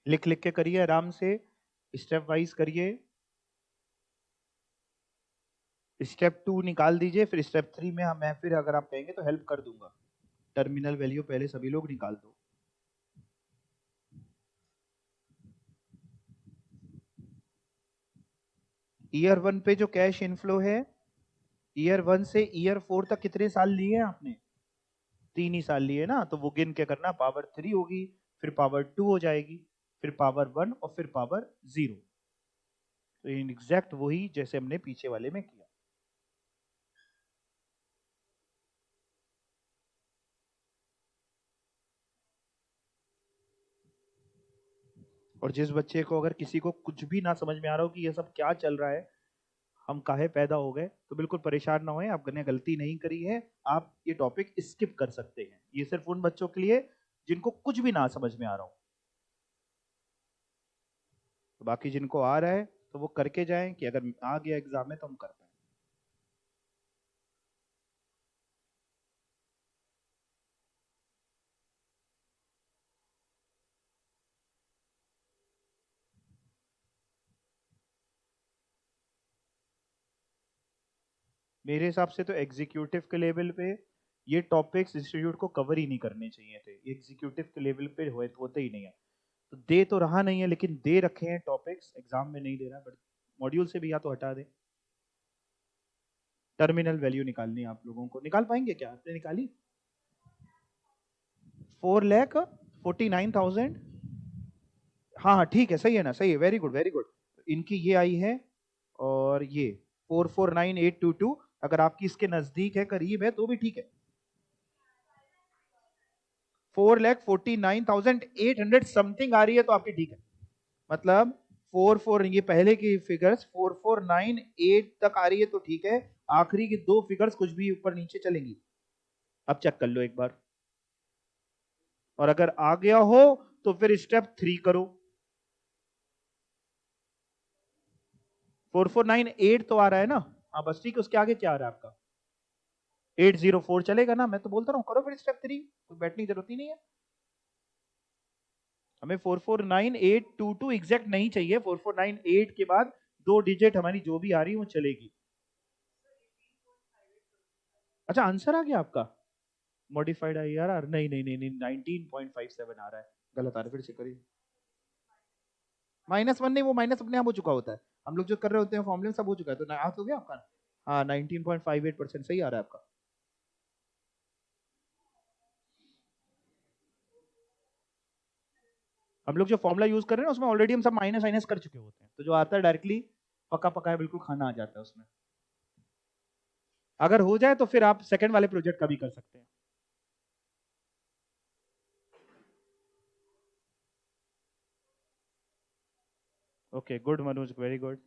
लिख लिख के करिए आराम से, स्टेप वाइज करिए। स्टेप 2 निकाल दीजिए, फिर स्टेप 3 में मैं फिर अगर आप कहेंगे तो हेल्प कर दूंगा। टर्मिनल वैल्यू पहले सभी लोग निकाल दो। ईयर 1 पे जो कैश इनफ्लो है, ईयर 1 से ईयर 4 तक कितने साल लिए हैं आपने? 3 ही साल लिए ना, तो वो गिन के करना, पावर 3 होगी, फिर पावर 2 हो जाएगी, फिर पावर 1 और फिर पावर 0। तो एग्जैक्ट वही जैसे हमने पीछे वाले में किया। और जिस बच्चे को अगर किसी को कुछ भी ना समझ में आ रहा हो कि ये सब क्या चल रहा है, हम काहे पैदा हो गए, तो बिल्कुल परेशान ना होए, आपने गलती नहीं करी है, आप ये टॉपिक स्किप कर सकते हैं। ये सिर्फ उन बच्चों के लिए जिनको कुछ भी ना समझ में आ रहा हो। तो बाकी जिनको आ रहा है तो वो करके जाएं, कि अगर आ गया एग्जाम में तो हम कर पाए। मेरे हिसाब से तो एग्जीक्यूटिव के लेवल पे ये टॉपिक्स इंस्टीट्यूट को कवर ही नहीं करने चाहिए थे। ये एग्जीक्यूटिव के लेवल पे होते ही नहीं है। तो दे तो रहा नहीं है, लेकिन दे रखे हैं टॉपिक्स, एग्जाम में नहीं दे रहा, बट मॉड्यूल से भी या तो हटा दे। टर्मिनल वैल्यू निकालनी है आप लोगों को, निकाल पाएंगे क्या? आपने निकाली? 4,49,000। हाँ हाँ ठीक है, सही है ना, सही है, वेरी गुड वेरी गुड। इनकी ये आई है, और ये 449,822, अगर आपकी इसके नजदीक है, करीब है, तो भी ठीक है। 4,49,800 समथिंग आ रही है तो आपकी ठीक है। मतलब 44, ये पहले की फिगर्स 4498 तक आ रही है तो ठीक है। आखिरी की दो फिगर्स कुछ भी ऊपर नीचे चलेंगी। अब चेक कर लो एक बार, और अगर आ गया हो तो फिर स्टेप 3 करो। 4498 तो आ रहा है ना? हाँ बस ठीक है, उसके आगे क्या आ रहा है आपका? 804 चलेगा ना? मैं तो बोलता रहा हूँ, करो फिर स्टेप 3, कोई बैठने की जरूरत ही नहीं है। हमें 449822 एग्जैक्ट नहीं चाहिए, 4498 के बाद दो डिजिट हमारी जो भी आ रही है वो चलेगी। अच्छा आंसर आ गया आपका? मॉडिफाइड आई आर आर, नहीं नहीं नहीं नहीं, 19.57 आ रहा है, गलत आ रहा है, फिर से करिए। -1 नहीं, वो माइनस अपने आप हो चुका होता है, हम लोग जो कर रहे होते हैं फॉर्मूले में सब हो चुका है, तो ना हो गया आपका। हाँ 19.58% सही आ रहा है आपका। हम लोग जो फॉर्मूला यूज कर रहे हैं ना, उसमें ऑलरेडी हम सब माइनस माइनस कर चुके होते हैं, तो जो आता है डायरेक्टली पका पका है, बिल्कुल खाना आ जाता है उसमें। अगर हो जाए तो फिर आप सेकंड वाले प्रोजेक्ट का भी कर सकते हैं। Okay good Manoj, very good,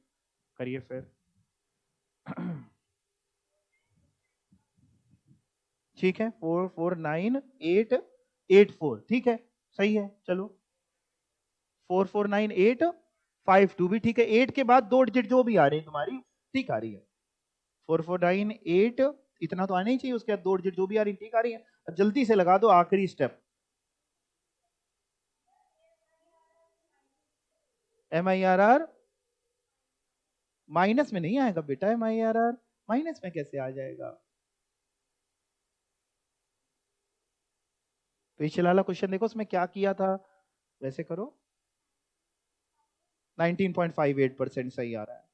करिए फिर। ठीक है, 449,884, ठीक है, सही है, चलो। 449,852 भी ठीक है, 8 के बाद दो डिजिट जो भी आ रही है तुम्हारी, ठीक आ रही है। 449,8, इतना तो आना ही चाहिए, उसके बाद दो डिजिट जो भी आ रही है ठीक आ रही है। अब जल्दी से लगा दो आखिरी स्टेप। MIRR माइनस में नहीं आएगा बेटा, MIRR माइनस में कैसे आ जाएगा? पिछला वाला क्वेश्चन देखो, उसमें क्या किया था, वैसे करो। 19.58% सही आ रहा है।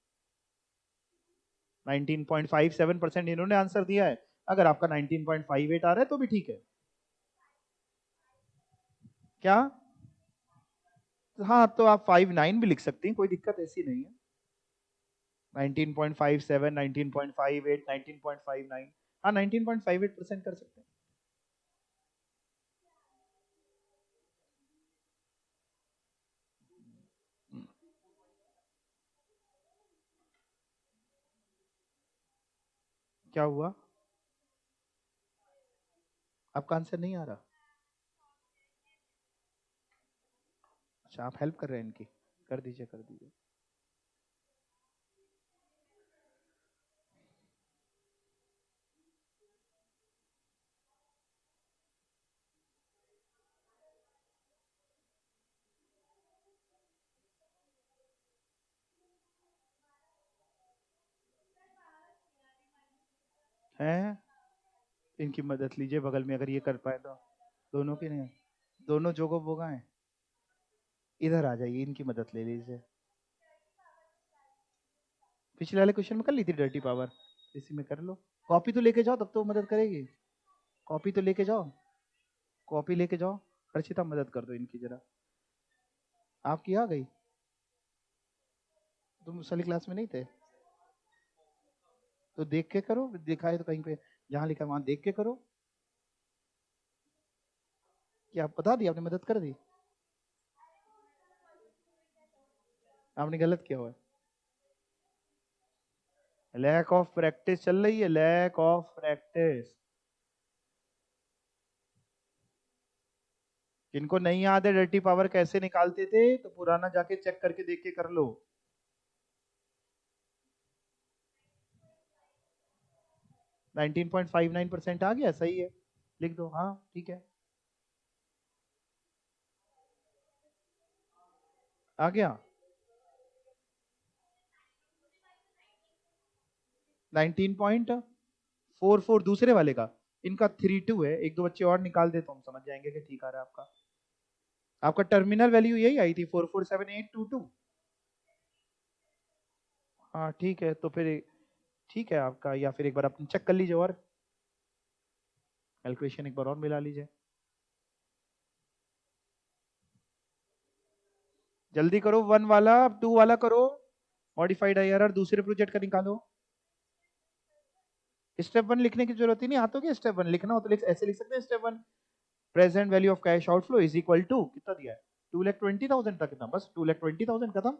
19.57% इन्होंने आंसर दिया है, अगर आपका 19.58 आ रहा है तो भी ठीक है। क्या? हाँ तो आप 59 भी लिख सकती हैं, कोई दिक्कत ऐसी नहीं है। 19.57, 19.58, 19.59, हाँ 19.58% कर सकते हैं। क्या हुआ? आपका आंसर नहीं आ रहा? अच्छा आप हेल्प कर रहे हैं इनकी, कर दीजिए कर दीजिए। हैं, इनकी मदद लीजिए बगल में, अगर ये कर पाए तो। दोनों की नहीं, दोनों जोगो बोगा हैं, इधर आ जाइए, इनकी मदद ले लीजिए। पिछले वाले क्वेश्चन में कर ली थी डर्टी पावर, इसी में कर लो। कॉपी तो लेके जाओ, तब तो मदद करेगी। कॉपी तो लेके जाओ, कॉपी लेके जाओ। हर्षिता मदद कर दो इनकी जरा। आपकी आ गई? तुम उस वाली क्लास में नहीं थे तो देख के करो, देखा है तो कहीं पे जहां लिखा वहां देख के करो। क्या आप बता दी? आपने मदद कर दी? आपने गलत किया हुआ है। लैक ऑफ प्रैक्टिस चल रही है, लैक ऑफ प्रैक्टिस। जिनको नहीं याद है डर्टी पावर कैसे निकालते थे तो पुराना जाके चेक करके देख के कर लो। %19.59 आ गया, सही है, लिख दो। हाँ ठीक है, आ गया। 19.44 दूसरे वाले का, इनका 32 है। एक दो बच्चे और निकाल दे तो हम समझ जाएंगे कि ठीक आ रहा है आपका। आपका टर्मिनल वैल्यू यही आई थी 447822। हाँ ठीक है, तो फिर ठीक है आपका, या फिर एक बार अपनी चेक कर लीजिए और कैलकुलेशन एक बार और मिला लीजिए। जल्दी करो, 1 वाला, 2 वाला करो। मॉडिफाइड आईआरआर दूसरे प्रोजेक्ट का निकालो। स्टेप 1 लिखने की जरूरत ही नहीं, हाथों के स्टेप 1 लिखना हो तो ऐसे लिख सकते हैं। Step 1 present value of cash outflow is equal to कितना दिया है, 2,20,000 तक ना, बस 2,20,000 खत्म।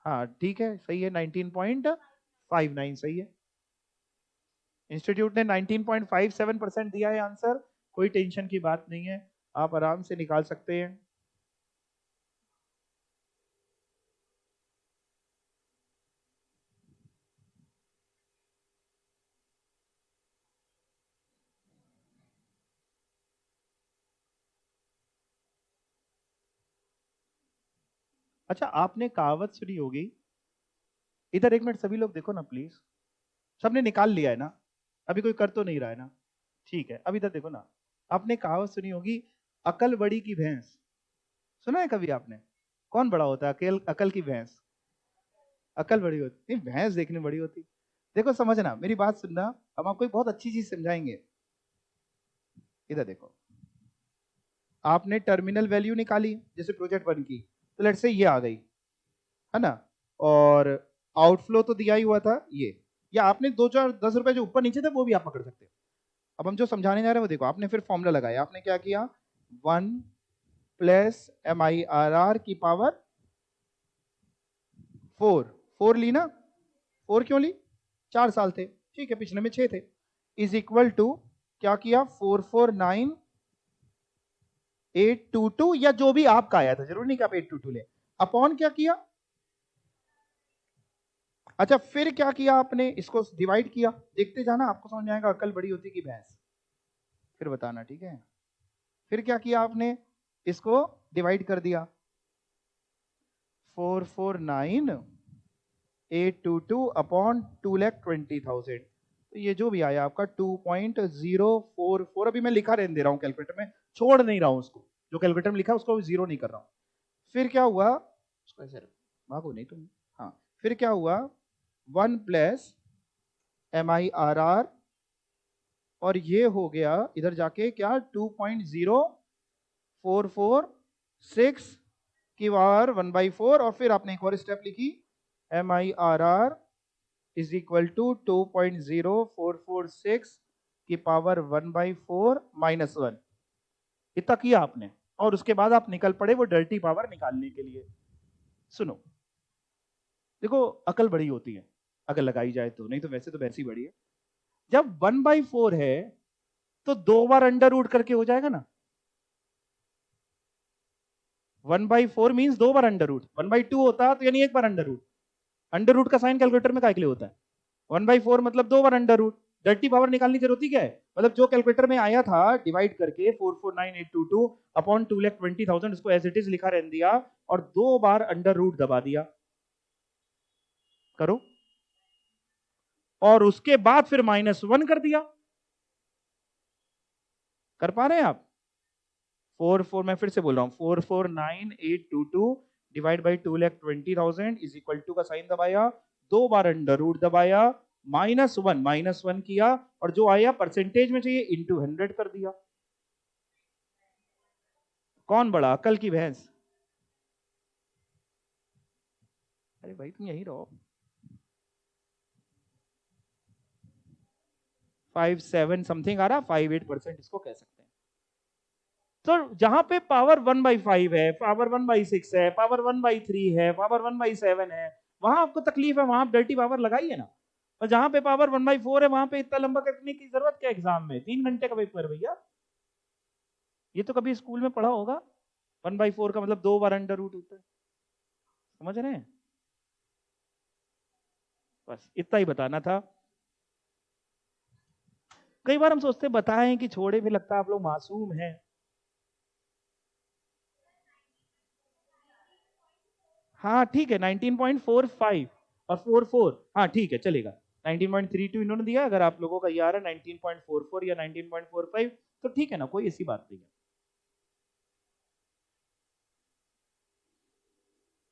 हाँ ठीक है, सही है, 19.59 सही है। इंस्टीट्यूट ने 19.57% दिया है आंसर, कोई टेंशन की बात नहीं है, आप आराम से निकाल सकते हैं। अच्छा, आपने कहावत सुनी होगी, इधर एक मिनट सभी लोग देखो ना प्लीज। सबने निकाल लिया है ना? अभी कोई कर तो नहीं रहा है ना? ठीक है, अब इधर देखो ना। आपने कहावत सुनी होगी, अकल बड़ी की भैंस। सुना है कभी आपने? कौन बड़ा होता है, अकल अकल की भैंस? अकल बड़ी होती नहीं, भैंस देखने बड़ी होती। देखो समझना, मेरी बात सुनना, हम आपको एक बहुत अच्छी चीज समझाएंगे। इधर देखो, आपने टर्मिनल वैल्यू निकाली जैसे प्रोजेक्ट 1 की, तो लेट्स से ये आ गई है ना, और आउटफ्लो तो दिया ही हुआ था ये, या आपने 2 4 10 रुपए जो ऊपर नीचे थे वो भी आप पकड़ सकते हो। अब हम जो समझाने जा रहे हैं वो देखो, आपने फिर फॉर्मूला लगाया, आपने क्या किया, 1 प्लस MIRR की पावर 4। 4 ली ना? 4 क्यों ली? 4 साल थे, ठीक है, पिछले में 6 थे, इज इक्वल टू क्या किया, 449,822, या जो भी आपका आया था, जरूर नहीं कि आप 822 ले, अपॉन क्या किया। अच्छा, फिर क्या किया आपने, इसको डिवाइड किया, देखते जाना आपको समझ में आएगा अकल बड़ी होती कि भैंस, फिर बताना, ठीक है। फिर क्या किया आपने, इसको डिवाइड कर दिया, 449,822 अपॉन 2,20,000, तो ये जो भी आया आपका 2.044। अभी मैं लिखा रहने दे रहा हूं कैलकुलेटर में, छोड़ नहीं रहा हूं उसको, जो कैलकुलेटर में लिखा है उसको जीरो नहीं कर रहा हूं। फिर क्या हुआ, उसको ऐसे भागो नहीं तुम। हाँ, फिर क्या हुआ, 1 प्लस MIRR, और ये हो गया इधर जाके क्या, 2.0446 की पावर 1/4, और फिर आपने एक और स्टेप लिखी, MIRR इज इक्वल टू 2.0446 की पावर 1/4 -1। इतना किया आपने, और उसके बाद आप निकल पड़े वो डर्टी पावर निकालने के लिए। सुनो, देखो अकल बड़ी होती है अगर लगाई जाए तो, नहीं तो वैसे तो वैसी बड़ी है। जब 1/4 है तो 2 बार अंडर रूट करके हो जाएगा ना। 1/4 मीन्स 2 बार अंडर रूट, 1/2 होता तो यानी 1 बार अंडर रूट। अंडर रूट का साइन कैलकुलेटर में काय के लिए होता है, 1/4 मतलब 2 बार अंडर रूट। डर्टी पावर निकालने की जरूरत ही क्या है, मतलब जो कैलकुलेटर में आया था डिवाइड करके 449,822 अपॉन 2,20,000, उसको एज इट इज लिखा रहने दिया, और 2 बार अंडर रूट दबा दिया। करो, और उसके बाद फिर -1 कर दिया। कर पा रहे हैं आप? 4 मैं फिर से बोल रहा हूं, 449,822 divide by 2,20,000 is equal to का साइन दबाया, 2 बार अंडर रूट दबाया, -1 किया, और जो आया परसेंटेज में चाहिए इंटू 100 कर दिया। कौन बड़ा, अकल की भैंस? अरे भाई तुम यही रहो। 57 समथिंग आ रहा, 58% इसको कह सकते हैं। तो जहां पे पावर 1/5 है, पावर 1/6 है, पावर 1/3 है, पावर 1/7 है, वहां आपको तकलीफ है, वहां आप डर्टी पावर लगाइए ना। और जहां पे पावर 1/4 है, वहां पे इतना लंबा करने की जरूरत क्या एग्जाम में? 3 घंटे का पेपर भैया, ये तो कभी स्कूल में पढ़ा होगा। 1/4 का मतलब 2 बार अंडर रूट होता है, समझ रहे हैं? बस इतना ही बताना था। कई बार हम सोचते बताएं कि छोड़े, भी लगता है आप लोग मासूम हैं। हाँ ठीक है, 19.45 और 44, हाँ ठीक है चलेगा। 19.32 इन्होंने दिया, अगर आप लोगों का ये आ रहा है 19.44 या 19.45 तो ठीक है ना, कोई ऐसी बात नहीं है।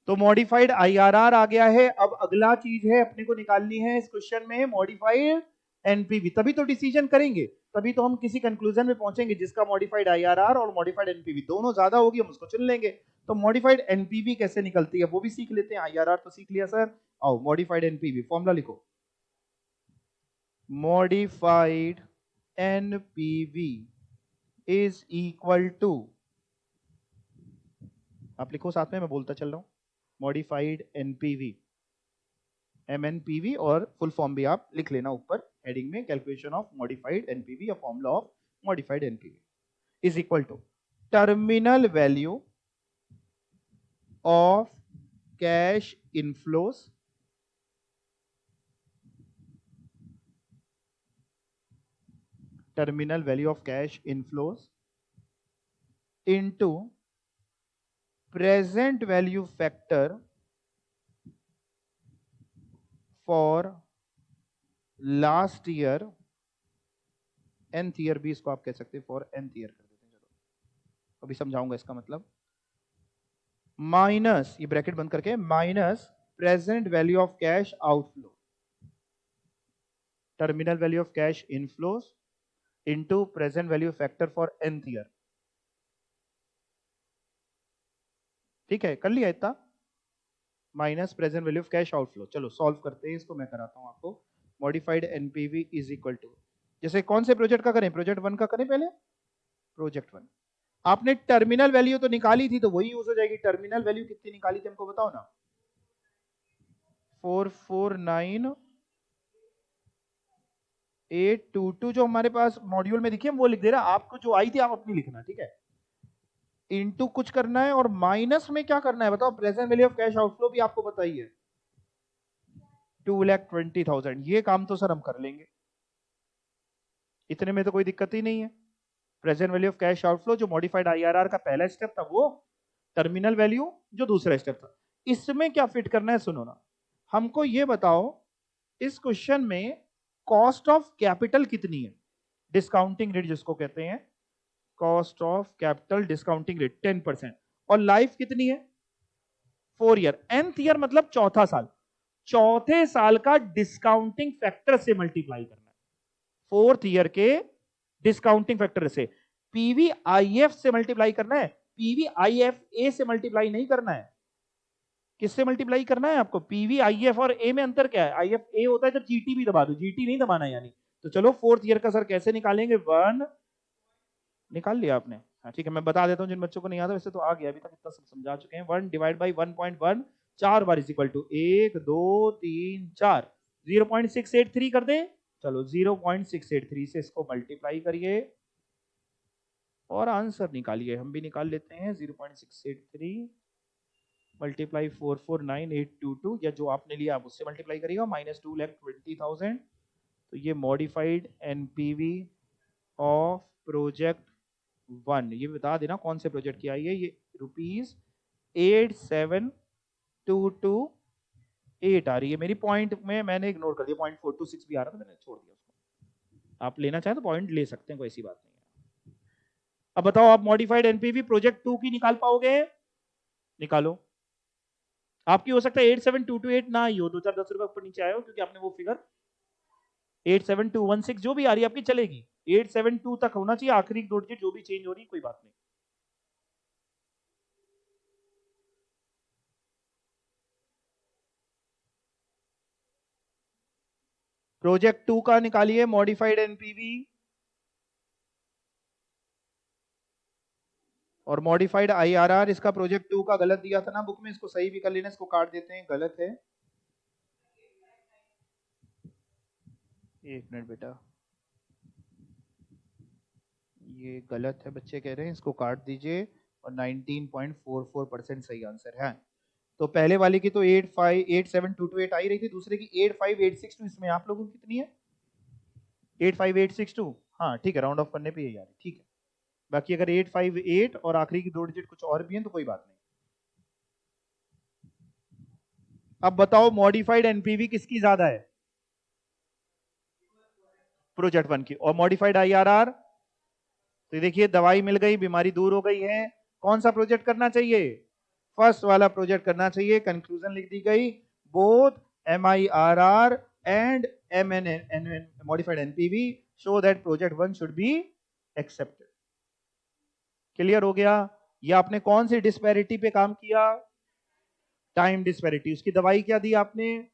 तो मॉडिफाइड आईआरआर आ गया है। अब अगला चीज है अपने को निकालनी है इस क्वेश्चन में, मॉडिफाइड एनपीवी। तभी तो डिसीजन करेंगे, तभी तो हम किसी कंक्लूजन में पहुंचेंगे जिसका मॉडिफाइड आईआरआर और मॉडिफाइड एनपीवी दोनों ज्यादा होगी, हम उसको चुन लेंगे। तो मॉडिफाइड एनपीवी कैसे निकलती है वो भी सीख लेते हैं। आईआरआर तो सीख लिया सर, आओ मॉडिफाइड एनपीवी फॉर्मूला लिखो। Modified NPV is equal to, आप लिखो साथ में, मैं बोलता चल रहा हूं। मॉडिफाइड एनपीवी, MNPV, और फुल फॉर्म भी आप लिख लेना ऊपर हेडिंग में, कैलकुलेशन ऑफ मॉडिफाइड एनपीवी या formula of modified NPV is equal to terminal value of cash inflows terminal value of cash inflows into present value factor for last year, nth year भी इसको आप कह सकते हैं, for nth year कर देते हैं। चलो अभी समझाऊंगा इसका मतलब। माइनस, ये ब्रैकेट बंद करके, minus present value of cash outflow, terminal value of cash inflows into present value factor for nth year. ठीक है, कर लिया इतना, minus present value of cash outflow. चलो सॉल्व करते हैं इसको, मैं कराता हूं आपको। Modified NPV is equal to, जैसे कौन से प्रोजेक्ट का करें, प्रोजेक्ट 1 का करें पहले। प्रोजेक्ट 1, आपने टर्मिनल वैल्यू तो निकाली थी, तो वही यूज हो जाएगी। टर्मिनल वैल्यू कितनी निकाली थी हमको बताओ ना। 449822 जो हमारे पास मॉड्यूल में दिखी है वो लिख दे रहा, आपको जो आई थी आप अपनी लिखना, ठीक है। इनटू कुछ करना है और माइनस में क्या करना है बताओ, present value of cash outflow भी आपको बताइए, 2,20,000। ये काम तो सर हम कर लेंगे, इतने में तो कोई दिक्कत ही नहीं है। Present value of cash outflow जो मॉडिफाइड आईआरआर का पहला स्टेप था, वो टर्मिनल वैल्यू जो दूसरा स्टेप था। इसमें क्या फिट करना है सुनो ना, हमको ये बताओ इस क्वेश्चन में कॉस्ट ऑफ कैपिटल कितनी है, डिस्काउंटिंग रेट जिसको कहते हैं, cost of capital discounting rate 10%, और लाइफ कितनी है 4 ईयर, nth ईयर मतलब चौथा साल, चौथे साल का डिस्काउंटिंग फैक्टर से मल्टीप्लाई करना है, 4th ईयर के डिस्काउंटिंग फैक्टर से। पीवीआईएफ से मल्टीप्लाई करना है, पीवीआईएफ ए से मल्टीप्लाई नहीं करना है। किससे मल्टीप्लाई करना है आपको, पीवीआईएफ और ए में अंतर क्या है, आईएफ ए होता है जब जीटी भी दबा दो, जीटी नहीं दबाना यानी। तो चलो 4th ईयर का सर कैसे निकालेंगे, 1 निकाल लिया आपने, हाँ ठीक है, मैं बता देता हूं जिन बच्चों को नहीं आता, वैसे तो आ गया अभी तक, इतना सब समझा चुके हैं। 1 डिवाइड बाई 1.1 4 बार इज इक्वल टू 1 2 3 4, 0.683 कर दे। चलो 0.683 से इसको मल्टीप्लाई करिए और आंसर निकालिए, हम भी निकाल लेते हैं। 0.683 मल्टीप्लाई 449822, या जो आपने लिया आप उससे मल्टीप्लाई करिएगा, माइनस 2,20,000। तो ये मॉडिफाइड एनपीवी ऑफ प्रोजेक्ट 1, ये बता देना कौन से प्रोजेक्ट की आई है, ये ₹87,228 आ रही है मेरी। पॉइंट में मैंने इग्नोर कर दिया, 0.426 भी आ रहा था, मैंने छोड़ दिया उसको। आप लेना चाहें तो पॉइंट ले सकते हैं, कोई ऐसी बात नहीं है। अब बताओ आप मॉडिफाइड एनपीवी प्रोजेक्ट 2 की निकाल पाओगे, निकालो। आपकी हो सकता है 87,228 ना आई हो, 2-4-10 रुपए ऊपर नीचे आया हो, क्योंकि आपने वो फिगर 87216 जो भी आ रही है आपकी चलेगी, 872 तक होना चाहिए, आखिरी दो डिजिट जो भी चेंज हो रही है कोई बात नहीं। प्रोजेक्ट 2 का निकालिए मॉडिफाइड एनपीवी और मॉडिफाइड आईआरआर। इसका प्रोजेक्ट 2 का गलत दिया था ना बुक में, इसको सही भी कर लेना, इसको काट देते हैं, गलत है। एक मिनट बेटा, ये गलत है, बच्चे कह रहे हैं इसको काट दीजिए, और 19.44% सही आंसर है। तो पहले वाले की तो 8587228 आई रही थी, दूसरे की 85862, इसमें आप लोगों की कितनी है? 85862। हाँ ठीक है, राउंड ऑफ करने पे यही आ रही, ठीक है। बाकी अगर 858 और आखिरी की दो डिजिट कुछ और भी हैं तो कोई बात नहीं। अब बताओ मॉडिफाइड एनपीवी किसकी ज्यादा है? प्रोजेक्ट 1 की। और मॉडिफाइड आईआरआर, तो देखिए दवाई मिल गई, बीमारी दूर हो गई है। कौन सा प्रोजेक्ट करना चाहिए? फर्स्ट वाला प्रोजेक्ट करना चाहिए। कंक्लूजन लिख दी गई, both MIRR and modified NPV show that project 1 should be accepted. Clear हो गया? ये आपने कौन सी डिस्पैरिटी पे काम किया? Time disparity. उसकी दवाई क्या दी आपने?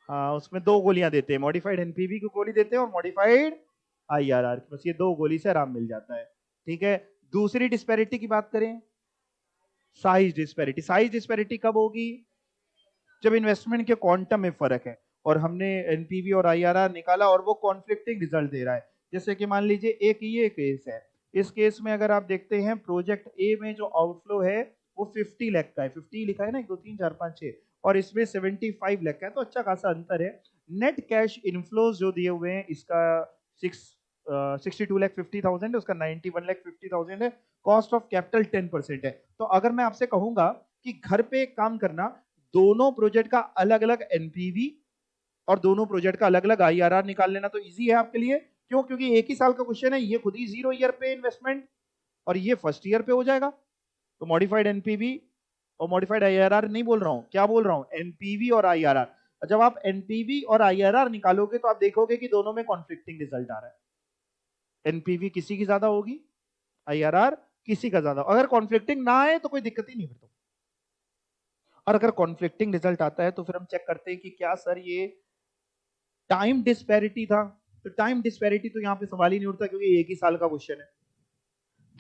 हाँ, उसमें दो गोलियां देते हैं, मॉडिफाइड एनपीवी की गोली देते हैं और मॉडिफाइड आईआरआर, बस ये दो गोली से आराम मिल जाता है। ठीक है, दूसरी डिस्पैरिटी की बात करें, साइज डिस्पैरिटी। साइज डिस्पैरिटी कब होगी? जब इन्वेस्टमेंट के क्वांटम में फर्क है और हमने एनपीवी और आईआरआर निकाला और वो कॉन्फ्लिक्टिंग रिजल्ट दे रहा है। जैसे कि मान लीजिए एक ये केस है, इस केस में अगर आप देखते हैं प्रोजेक्ट ए में जो आउटफ्लो है वो 50 लाख का है, 50 लिखा है ना, 1 2 3 4 5 6, और इसमें 75 लाख का है, तो अच्छा खासा अंतर है। नेट कैश इनफ्लोज जो दिए हुए हैं, इसका 62,50,000 है, उसका 91,50,000 है। कॉस्ट ऑफ कैपिटल 10% है। तो अगर मैं आपसे कहूंगा कि घर पे एक काम करना, दोनों प्रोजेक्ट का अलग अलग एनपीवी और दोनों प्रोजेक्ट का अलग अलग आईआरआर निकाल लेना तो इजी है आपके लिए। क्यों? क्योंकि एक ही साल का क्वेश्चन है, ये खुद ही 0 ईयर पे इन्वेस्टमेंट और ये फर्स्ट ईयर पे हो जाएगा। तो मॉडिफाइड एनपीवी और मॉडिफाइड आईआरआर नहीं बोल रहा हूं, क्या बोल रहा हूं? एनपीवी और आईआरआर। जब आप एनपीवी और आईआरआर निकालोगे तो आप देखोगे कि दोनों में कॉन्फ्लिक्टिंग रिजल्ट आ रहा है। एनपीवी किसी की ज्यादा होगी, आईआरआर किसी का ज्यादा। अगर कॉन्फ्लिक्टिंग ना आए तो कोई दिक्कत ही नहीं फिर तो। और अगर कॉन्फ्लिक्टिंग रिजल्ट आता है तो फिर हम चेक करते हैं कि क्या सर ये टाइम डिस्पैरिटी था। तो टाइम डिस्पैरिटी तो यहां पे सवाल ही नहीं उठता क्योंकि एक ही साल का क्वेश्चन है।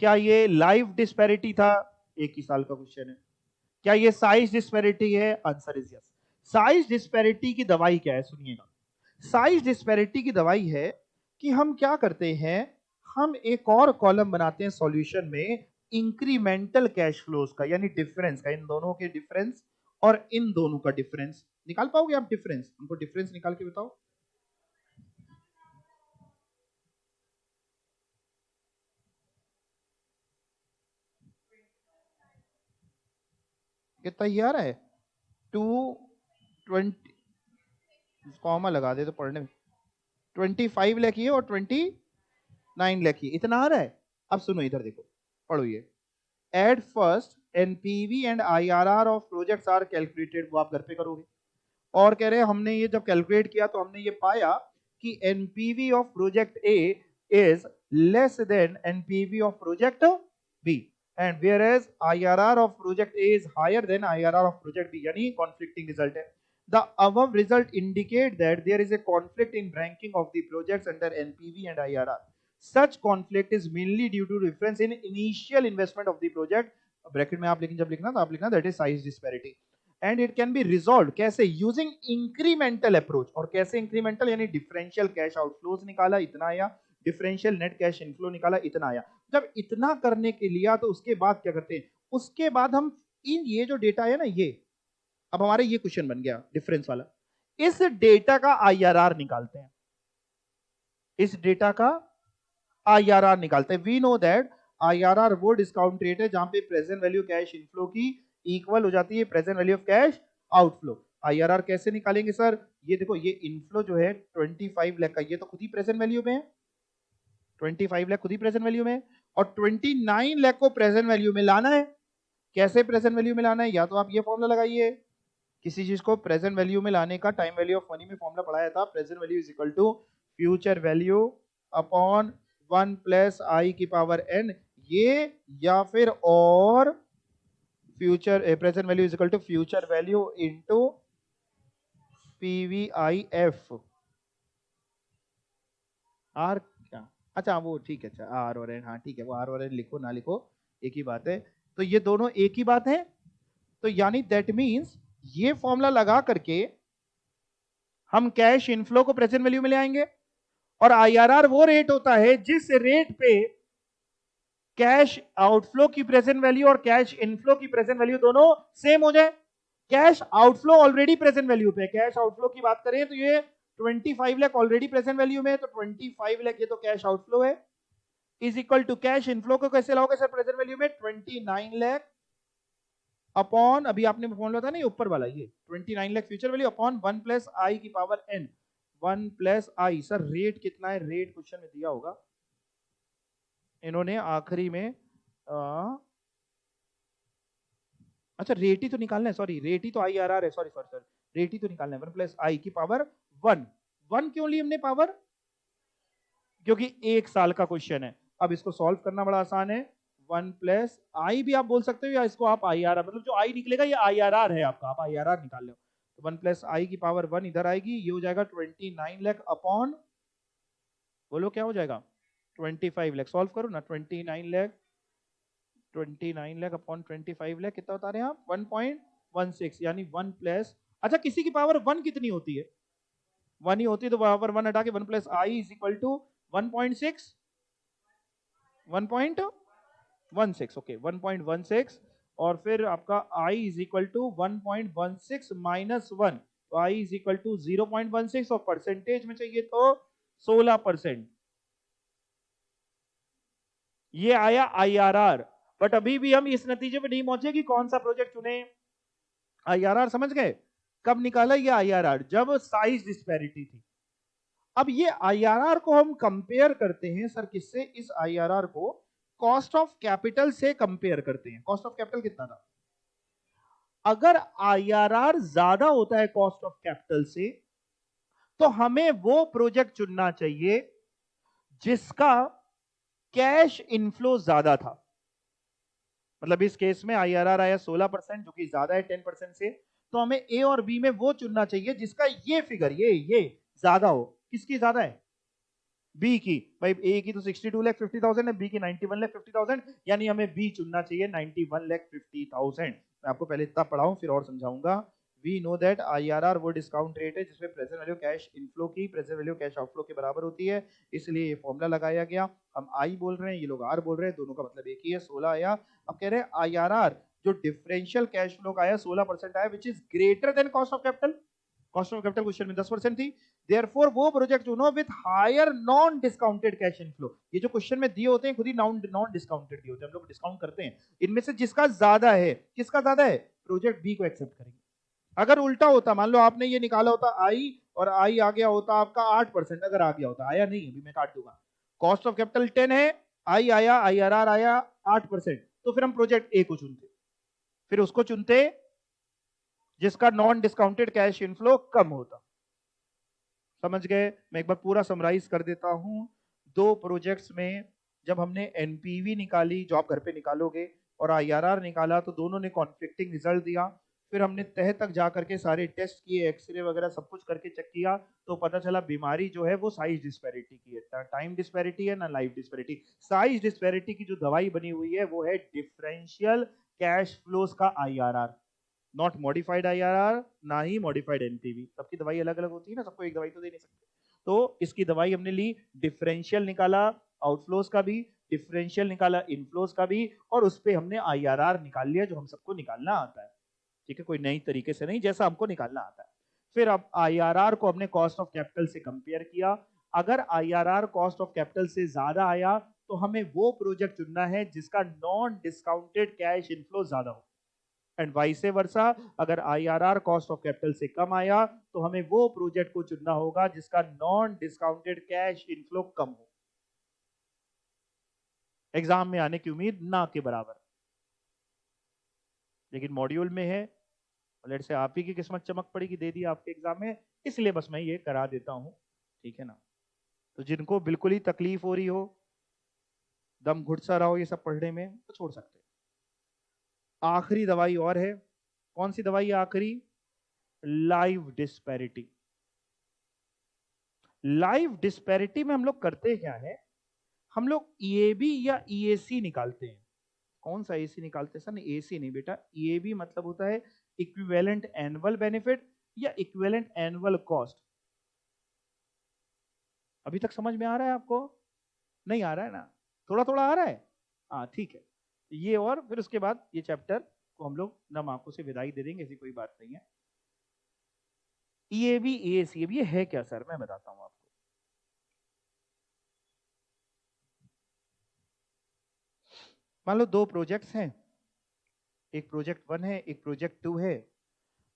क्या ये लाइव डिस्पैरिटी था? एक ही साल का क्वेश्चन है। क्या ये साइज डिस्पैरिटी है? Answer is yes. Size disparity की दवाई क्या है? सुनिएगा, साइज डिस्पैरिटी की दवाई है कि हम क्या करते हैं, हम एक और कॉलम बनाते हैं सॉल्यूशन में इंक्रीमेंटल कैश फ्लोज का, यानी डिफरेंस का, इन दोनों के डिफरेंस और इन दोनों का डिफरेंस। निकाल पाओगे आप डिफरेंस? हमको डिफरेंस निकाल के बताओ। कितना ये आ रहा है? 220, कॉमा लगा दे तो पढ़ने में, 25 लाख ये और 29 लाख ये, इतना आ रहा है। अब सुनो इधर देखो, पढ़ो ये। At first NPV and IRR of projects are calculated, वो आप घर पे करोगे। और कह रहे हैं हमने ये जब कैलकुलेट किया तो हमने ये पाया कि NPV of project A is less than NPV of project B and whereas IRR of project A is higher than IRR of project B, यानी कॉन्फ्लिक्टिंग रिजल्ट है। The above result indicate that there is a conflict in ranking of the projects under NPV and IRR. Such conflict is mainly due to difference in initial investment of the project. Bracket में आप लेकिन जब लिखना तो आप लिखना that is size disparity. And it can be resolved कैसे? Using incremental approach. और कैसे incremental? यानी differential cash outflows निकाला, इतना आया, differential net cash inflow निकाला, इतना आया। जब इतना करने के लिया तो उसके बाद क्या करते हैं? उसके बाद हम इन ये जो डेटा है ना, ये अब हमारे ये क्वेश्चन बन गया डिफरेंस वाला, इस डेटा का आईआरआर निकालते हैं। इस डेटा का आईआरआर निकालते हैं। वी नो दैट आईआरआर वो डिस्काउंट रेट है जहां पे प्रेजेंट वैल्यू कैश इनफ्लो की इक्वल हो जाती है present value of cash outflow. IRR कैसे निकालेंगे सर? ये देखो, ये इनफ्लो जो है 25 लाख का, ये तो खुद ही प्रेजेंट वैल्यू में है, 25 लाख खुद ही प्रेजेंट वैल्यू में है, और 29 लाख को प्रेजेंट वैल्यू में लाना है। कैसे प्रेजेंट वैल्यू में लाना है, या तो आप ये फॉर्मूला लगाइए, किसी चीज को प्रेजेंट वैल्यू में लाने का टाइम वैल्यू ऑफ मनी में फॉर्मूला पढ़ाया था, present value is equal to future value upon 1 plus i की पावर एन, ये या फिर और future present value is equal to future value into PVIF r क्या, अच्छा वो ठीक है, अच्छा आर और एन, हाँ ठीक है, वो आर और एन लिखो ना लिखो एक ही बात है, तो ये दोनों एक ही बात है। तो यानी दैट मींस ये फॉर्मूला लगा करके हम कैश इनफ्लो को प्रेजेंट वैल्यू में ले आएंगे, और आईआरआर वो रेट होता है जिस रेट पे कैश आउटफ्लो की प्रेजेंट वैल्यू और कैश इनफ्लो की प्रेजेंट वैल्यू दोनों सेम हो जाए। Cash outflow already present value पे, कैश आउटफ्लो की बात करें तो ये 25 लाख ऑलरेडी प्रेजेंट वैल्यू में है, तो 25 लाख ये तो कैश आउटफ्लो है, is equal to cash inflow को कैसे लाओगे सर प्रेजेंट वैल्यू में, 29 लाख अपॉन, अभी आपने फॉर्मूला था ना ये ऊपर वाला, ये 29 lakh future value upon 1 plus i की power n, 1 plus i. Sir rate कितना है, रेट क्वेश्चन में दिया होगा, इन्होंने आखिरी में अच्छा रेट ही तो निकालना है, सॉरी रेट ही तो आई आर आर है, सॉरी सॉरी सॉरी रेट ही तो निकालना है, 1 प्लस आई की पावर 1, 1 क्यों ली हमने पावर, क्योंकि एक साल का क्वेश्चन है। अब इसको सॉल्व करना बड़ा आसान है, 1 प्लस आई भी आप बोल सकते हो, या इसको आप आई आर आर, मतलब जो आई निकलेगा ये आई आर आर है आपका, आप आई आर आर निकाल लो, तो 1 प्लस आई की पावर 1 इधर आएगी, ये हो जाएगा 29 लाख अपॉन, बोलो क्या हो जाएगा 25 लाख, सॉल्व करो ना, 29 लाख, 29 लाख अपॉन 25 लाख कितना बता रहे हैं आप, 1.16, यानी 1 प्लस, अच्छा किसी की पावर 1 कितनी होती है, 1 ही होती है, तो वहां पर 1 हटा के 1 plus i is equal to 1.6, 1.16, okay 1.16, और फिर आपका i is equal to 1.16 minus 1, तो i इज इक्वल टू 0.16, और परसेंटेज में चाहिए तो 16%, ये आया IRR। बट अभी भी हम इस नतीजे पे नहीं पहुंचे कि कौन सा प्रोजेक्ट चुने। IRR समझ गए, कब निकाला ये IRR, जब साइज डिस्पैरिटी थी। अब ये IRR को हम कंपेयर करते हैं सर किससे, इस IRR को कॉस्ट ऑफ कैपिटल से कंपेयर करते हैं। कॉस्ट ऑफ कैपिटल कितना था, अगर IRR ज्यादा होता है कॉस्ट ऑफ कैपिटल से, तो हमें वो प्रोजेक्ट चुनना चाहिए जिसका कैश इनफ्लो ज्यादा था। मतलब इस केस में IRR आया 16%, जो कि ज्यादा है 10% से, तो हमें ए और बी में वो चुनना चाहिए जिसका ये फिगर ये ज्यादा हो। किसकी ज्यादा है, बी की, भाई ए की तो 62,50,000 है, बी की 91,50,000, यानी हमें बी चुनना चाहिए 91,50,000। मैं आपको पहले इतना पढ़ाऊं फिर और समझाऊंगा। वी नो दैट IRR वो डिस्काउंट रेट है जिसमें प्रेजेंट वैल्यू कैश इनफ्लो की प्रेजेंट वैल्यू कैश आउटफ्लो के बराबर होती है, इसलिए ये फॉर्मूला लगाया गया। हम आई बोल रहे हैं, ये लोग आर बोल रहे हैं, दोनों का मतलब एक ही है, 16 आया। अब कह रहे हैं IRR जो डिफरेंशियल कैश फ्लो का आया 16% आया, which is greater than cost of capital. Cost of capital question में 10% थी, देयरफॉर वो प्रोजेक्ट चुनो with higher non discounted cash inflow. ये जो क्वेश्चन में दिए होते हैं खुद ही नॉन डिस्काउंटेड दिए होते हैं, हम लोग डिस्काउंट करते हैं, इनमें से जिसका ज्यादा है, किसका ज्यादा है, प्रोजेक्ट बी को एक्सेप्ट करेंगे। अगर उल्टा होता, मान लो आपने ये निकाला होता आई, और आई आ गया होता आपका 8%, अगर आ गया होता, आया नहीं अभी मैं काट दूंगा, कॉस्ट ऑफ कैपिटल 10 है, आई आया, IRR आया 8%, तो फिर हम प्रोजेक्ट ए को चुनते, फिर उसको चुनते जिसका नॉन डिस्काउंटेड कैश इनफ्लो कम होता। समझ गए, मैं एक बार पूरा समराइज कर देता हूं। दो प्रोजेक्ट्स में जब हमने एनपीवी निकाली, जो आप घर पे निकालोगे, और IRR निकाला, तो दोनों ने कॉन्फ्लिक्टिंग रिजल्ट दिया। फिर हमने तह तक जा करके सारे टेस्ट किए, एक्सरे वगैरह सब कुछ करके चेक किया, तो पता चला बीमारी जो है वो साइज डिस्पैरिटी की है, टाइम डिस्पैरिटी है ना लाइफ डिस्पैरिटी। साइज डिस्पैरिटी की जो दवाई बनी हुई है वो है डिफरेंशियल कैश फ्लोज का IRR, नॉट मॉडिफाइड IRR, ना ही मॉडिफाइड एनपीवी। सबकी दवाई अलग अलग होती है ना, सबको एक दवाई तो दे नहीं सकते। तो इसकी दवाई हमने ली, डिफरेंशियल निकाला आउटफ्लोज का भी, डिफरेंशियल निकाला इनफ्लोज का भी, और उस पर हमने IRR निकाल लिया जो हम सबको निकालना आता है। ठीक है, कोई नई तरीके से नहीं, जैसा हमको निकालना आता है। फिर अब IRR को हमने कॉस्ट ऑफ कैपिटल से कंपेयर किया, अगर IRR कॉस्ट ऑफ कैपिटल से ज्यादा आया तो हमें वो प्रोजेक्ट चुनना है जिसका नॉन डिस्काउंटेड कैश इनफ्लो ज्यादा हो, एंड वाइस वर्सा, अगर IRR कॉस्ट ऑफ कैपिटल से कम आया तो हमें वो प्रोजेक्ट को चुनना होगा जिसका नॉन डिस्काउंटेड कैश इनफ्लो कम हो। एग्जाम में आने की उम्मीद ना के बराबर। लेकिन मॉड्यूल में है, लेट से आप ही की किस्मत चमक पड़ेगी, दे दी आपके एग्जाम में, इसलिए बस मैं ये करा देता हूं, ठीक है ना। तो जिनको बिल्कुल ही तकलीफ हो रही हो, दम घुट सा रहा हो ये सब पढ़ने में, तो छोड़ सकते हैं। आखिरी दवाई और है, कौन सी दवाई है आखिरी? Live disparity. लाइव डिस्पैरिटी में हम लोग करते क्या है, हम लोग ईएबी या ईएसी निकालते हैं। कौन सा एसी निकालते हैं सर? एसी नहीं बेटा, ईएबी मतलब होता है इक्विवेलेंट एनुअल बेनिफिट या इक्विवेलेंट एनुअल कॉस्ट। अभी तक समझ में आ रहा है आपको? नहीं आ रहा है ना? थोड़ा थोड़ा आ रहा है? हाँ ठीक है। ये और फिर उसके बाद ये चैप्टर को हम लोग नम आंखों से विदाई दे देंगे, ऐसी कोई बात नहीं है। ईएबी एसी ये है क्या सर? मैं बताता हूं आपको। मान लो दो प्रोजेक्ट्स हैं, एक प्रोजेक्ट 1 है, एक प्रोजेक्ट 2 है,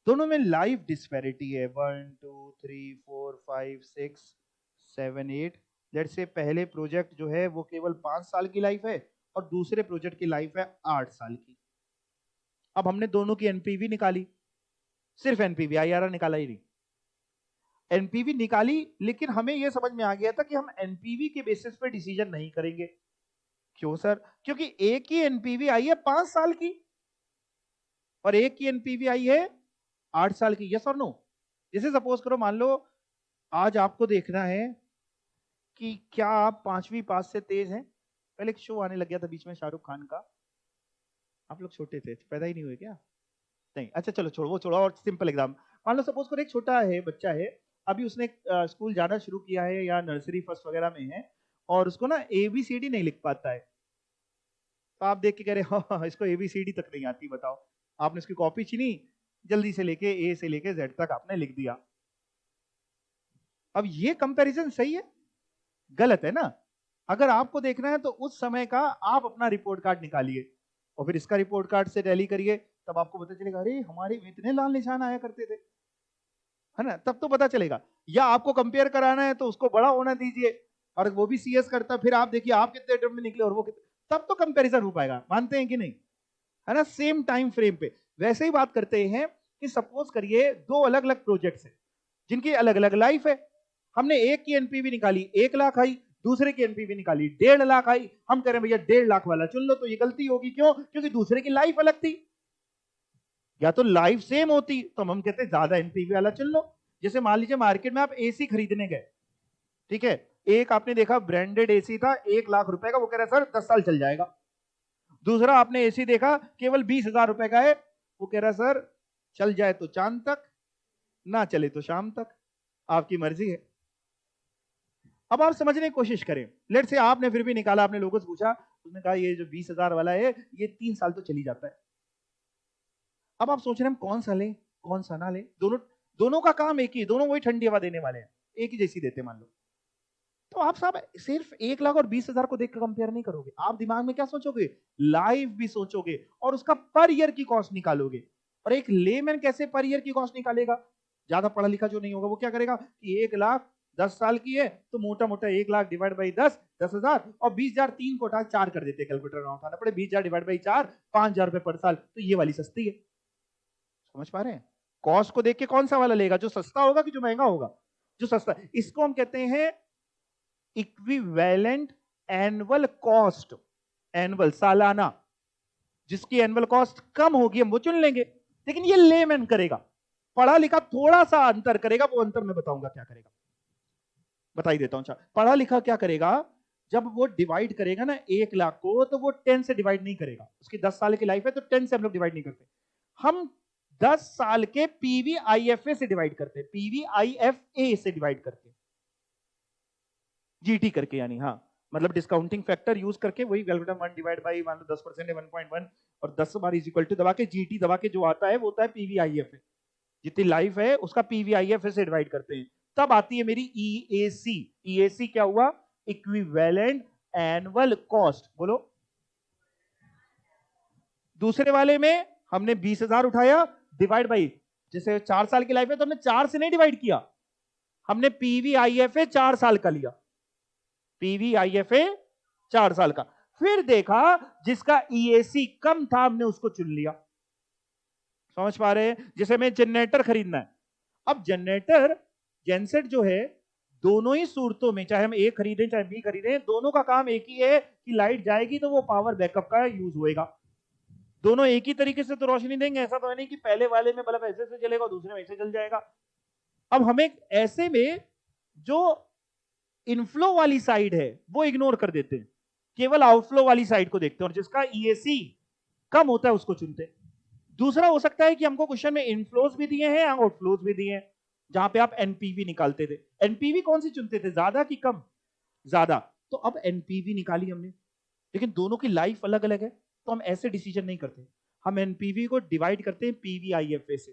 दोनों में लाइव डिस्पैरिटी है 1 2 3 4 5 6 7 8। लेट्स से पहले प्रोजेक्ट जो है वो केवल 5 साल की लाइफ है और दूसरे प्रोजेक्ट की लाइफ है 8 साल की। अब हमने दोनों की एनपीवी निकाली, सिर्फ एनपीवी, आईआरआर निकाला ही नहीं, एनपीवी निकाली, लेकिन हमें यह समझ में आ गया था कि हम एनपीवी के बेसिस पे डिसीजन नहीं करेंगे। क्यों सर? क्योंकि एक ही एनपीवी आई है 5 साल की और एक ही एनपीवी आई है 8 साल की। यस और नो? जैसे सपोज करो, मान लो आज आपको देखना है कि क्या आप 5वीं पास से तेज हैं। पहले एक शो आने लग गया था बीच में शाहरुख खान का, आप लोग छोटे थे, पैदा ही नहीं हुए क्या? नहीं, अच्छा चलो छोड़ो, वो छोड़ो, और सिंपल एग्जाम। मान लो सपोज करो एक छोटा है बच्चा है, अभी उसने स्कूल जाना शुरू किया है या नर्सरी फर्स्ट वगैरह में है, और उसको ना ABCD नहीं लिख पाता है। तो आप देख के कह रहे हाँ इसको ABCD तक नहीं आती, बताओ। आपने उसकी कॉपी छीनी, जल्दी से लेके A से लेके Z तक आपने लिख दिया। अब ये कंपैरिजन सही है? गलत है ना? अगर आपको देखना है तो उस समय का आप अपना रिपोर्ट कार्ड निकालिए और फिर इसका रिपोर्ट कार्ड से टैली करिए, तब आपको पता चलेगा अरे हमारे में इतने लाल निशान आया करते थे, है ना? तब तो पता चलेगा। या आपको कंपेयर कराना है तो उसको बड़ा होना दीजिए और वो भी CS करता, फिर आप देखिए आप कितने अटेम्प्ट में निकले और वो कितने, तब तो कंपैरिजन हो पाएगा। मानते हैं कि नहीं? है ना? सेम टाइम फ्रेम पे। वैसे ही बात करते हैं कि सपोज करिए दो अलग अलग प्रोजेक्ट्स हैं जिनकी अलग अलग लाइफ है। हमने एक की एनपीवी निकाली 1 लाख आई, दूसरे की एनपीवी निकाली 1.5 लाख आई। हम कह रहे हैं भैया 1.5 लाख वाला चुन लो, तो ये गलती होगी। क्यों? क्योंकि दूसरे की लाइफ अलग थी। या तो लाइफ सेम होती तो हम कहते हैं ज्यादा एनपीवी वाला चुन लो। जैसे मान लीजिए मार्केट में आप एसी खरीदने गए, ठीक है, एक आपने देखा ब्रांडेड एसी था 1 लाख रुपए का, वो कह रहा है सर 10 साल चल जाएगा। दूसरा आपने एसी देखा केवल 20,000 रुपए का है, वो कह रहा है सर चल जाए तो चांद तक, ना चले तो शाम तक, आपकी मर्जी है। अब आप समझने की कोशिश करें, लेट से आपने फिर भी निकाला, आपने लोगों से पूछा, उसने कहा ये जो 20,000 वाला है ये 3 साल तो चली जाता है। अब आप सोच रहे हैं हम कौन सा लें कौन सा ना लें? दोनों का काम एक ही, दोनों वही ठंडी हवा देने वाले हैं, एक ही जैसी देते मान लो। तो आप साहब सिर्फ 1 लाख और 20,000 को देख कर कंपेयर नहीं करोगे, आप दिमाग में क्या सोचोगे? लाइव भी सोचोगे और उसका पर ईयर की कॉस्ट निकालोगे। और एक लेमैन कैसे पर ईयर की कॉस्ट निकालेगा? ज्यादा पढ़ा लिखा जो नहीं होगा वो क्या करेगा कि 1 लाख 10 साल की है तो मोटा मोटा 1 लाख डिवाइड बाई 10, 10,000, और 20,000 3 को उठा 4 कर देते, कैलकुलेटर ना उठाना पड़े, 20,000 डिवाइड बाई 4, 5,000 रुपए पर साल, तो ये वाली सस्ती है। समझ पा रहे हैं? कॉस्ट को देख के कौन सा वाला लेगा, जो सस्ता होगा कि जो महंगा होगा? जो सस्ता। इसको हम कहते हैं इक्विवेलेंट एनुअल कॉस्ट, एनुअल सालाना। जिसकी एनुअल कॉस्ट कम होगी हम वो चुन लेंगे, लेकिन ये लेमैन करेगा, पढ़ा लिखा थोड़ा सा अंतर करेगा, वो अंतर मैं बताऊंगा क्या करेगा, बता ही देता हूं। पढ़ा लिखा क्या करेगा, जब वो डिवाइड करेगा ना 1 लाख को, तो वो 10 से डिवाइड नहीं करेगा, उसकी 10 साल की लाइफ है तो 10 से हम लोग डिवाइड नहीं करते, हम 10 साल के PVIFA से डिवाइड करते, PVIFA से डिवाइड करते, जीटी करके, यानी हाँ मतलब डिस्काउंटिंग फैक्टर यूज करके, वही कैलकुलेटर 1 डिवाइड बाई मान लो 10% है 1.1 और 10 बार इज इक्वल टू दबा के जीटी दबा के जो आता है वो होता है PVIFA, जितनी लाइफ है उसका PVIFA से डिवाइड करते हैं, तब आती है मेरी EAC। EAC क्या हुआ? Equivalent annual cost. बोलो। दूसरे वाले में हमने 20,000 उठाया, डिवाइड बाई, जैसे 4 साल की लाइफ है तो हमने 4 से नहीं डिवाइड किया, हमने PVIFA 4 साल का लिया, PVIFA 4 साल का। फिर देखा जिसका EAC कम था हमने उसको चुन लिया, समझ पा रहे हैं? जैसे हमें जनरेटर खरीदना है, अब जनरेटर जेनसेट जो है, दोनों ही सूरतों में, चाहे हम ए खरीदें चाहे बी खरीदें, दोनों का काम एक ही है कि लाइट जाएगी तो वो पावर बैकअप का यूज होएगा। दोनों एक ही तरीके से तो रोशनी देंगे, ऐसा तो है नहीं कि पहले वाले में बल्ब ऐसे से जलेगा दूसरे में ऐसे जल जाएगा। अब हमें ऐसे में जो इनफ्लो वाली साइड है वो इग्नोर कर देते हैं, केवल आउटफ्लो वाली साइड को देखते हैं और जिसका ईएसी कम होता है उसको चुनते हैं। दूसरा हो सकता है कि हमको क्वेश्चन में इनफ्लोज भी दिए हैं आउटफ्लोज भी दिए हैं, जहां पे आप एनपीवी निकालते थे। एनपीवी कौन सी चुनते थे, ज्यादा कि कम? ज्यादा। तो अब एनपीवी निकाली हमने, लेकिन दोनों की लाइफ अलग अलग है, तो हम ऐसे डिसीजन नहीं करते। हम एनपीवी को डिवाइड करते हैं पीवीआईएफए से।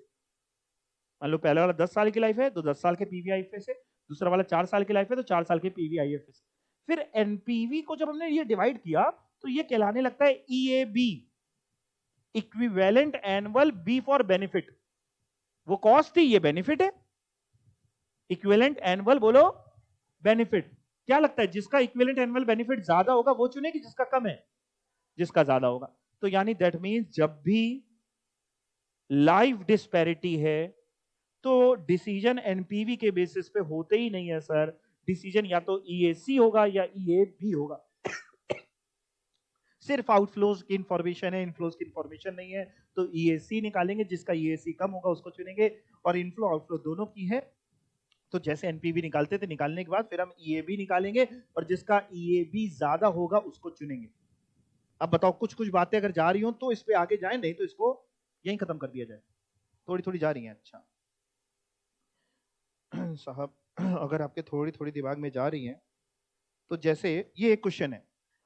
मान लो पहले वाला 10 साल की लाइफ है तो 10 साल के पीवीआईएफए से, दूसरा वाला 4 साल की लाइफ है तो 4 साल के पीवीआईएफए से। फिर एनपीवी को जब हमने ये डिवाइड किया तो ये कहलाने लगता है EAB, equivalent annual B for benefit. वो कॉस्ट थी, ये बेनिफिट है। इक्विवेलेंट एनुअल बोलो बेनिफिट। क्या लगता है, जिसका इक्विवेलेंट एनुअल बेनिफिट ज्यादा होगा वो चुने कि जिसका कम है? जिसका ज्यादा होगा। तो यानी दैट मींस जब भी लाइफ डिस्पैरिटी है तो डिसीजन एनपीवी के बेसिस पे होते ही नहीं है सर। डिसीजन या तो ईएसी होगा या ईएबी होगा। सिर्फ आउटफ्लोज की इंफॉर्मेशन है, इनफ्लोज की इंफॉर्मेशन नहीं है। तो ईएसी निकालेंगे, जिसका ईएसी कम होगा उसको चुनेंगे, और इनफ्लो आउटफ्लो दोनों की है। तो जैसे एनपीवी निकालते थे, निकालने के बाद फिर हम ईएबी निकालेंगे और जिसका ईएबी ज्यादा होगा उसको चुनेंगे। अब बताओ, कुछ कुछ बातें अगर जा रही हो तो इस पे आगे जाए, नहीं तो इसको यहीं खत्म कर दिया जाए। थोड़ी थोड़ी जा रही हैं, अच्छा साहब अगर आपके थोड़ी थोड़ी दिमाग में जा रही हैं तो जैसे ये एक क्वेश्चन है।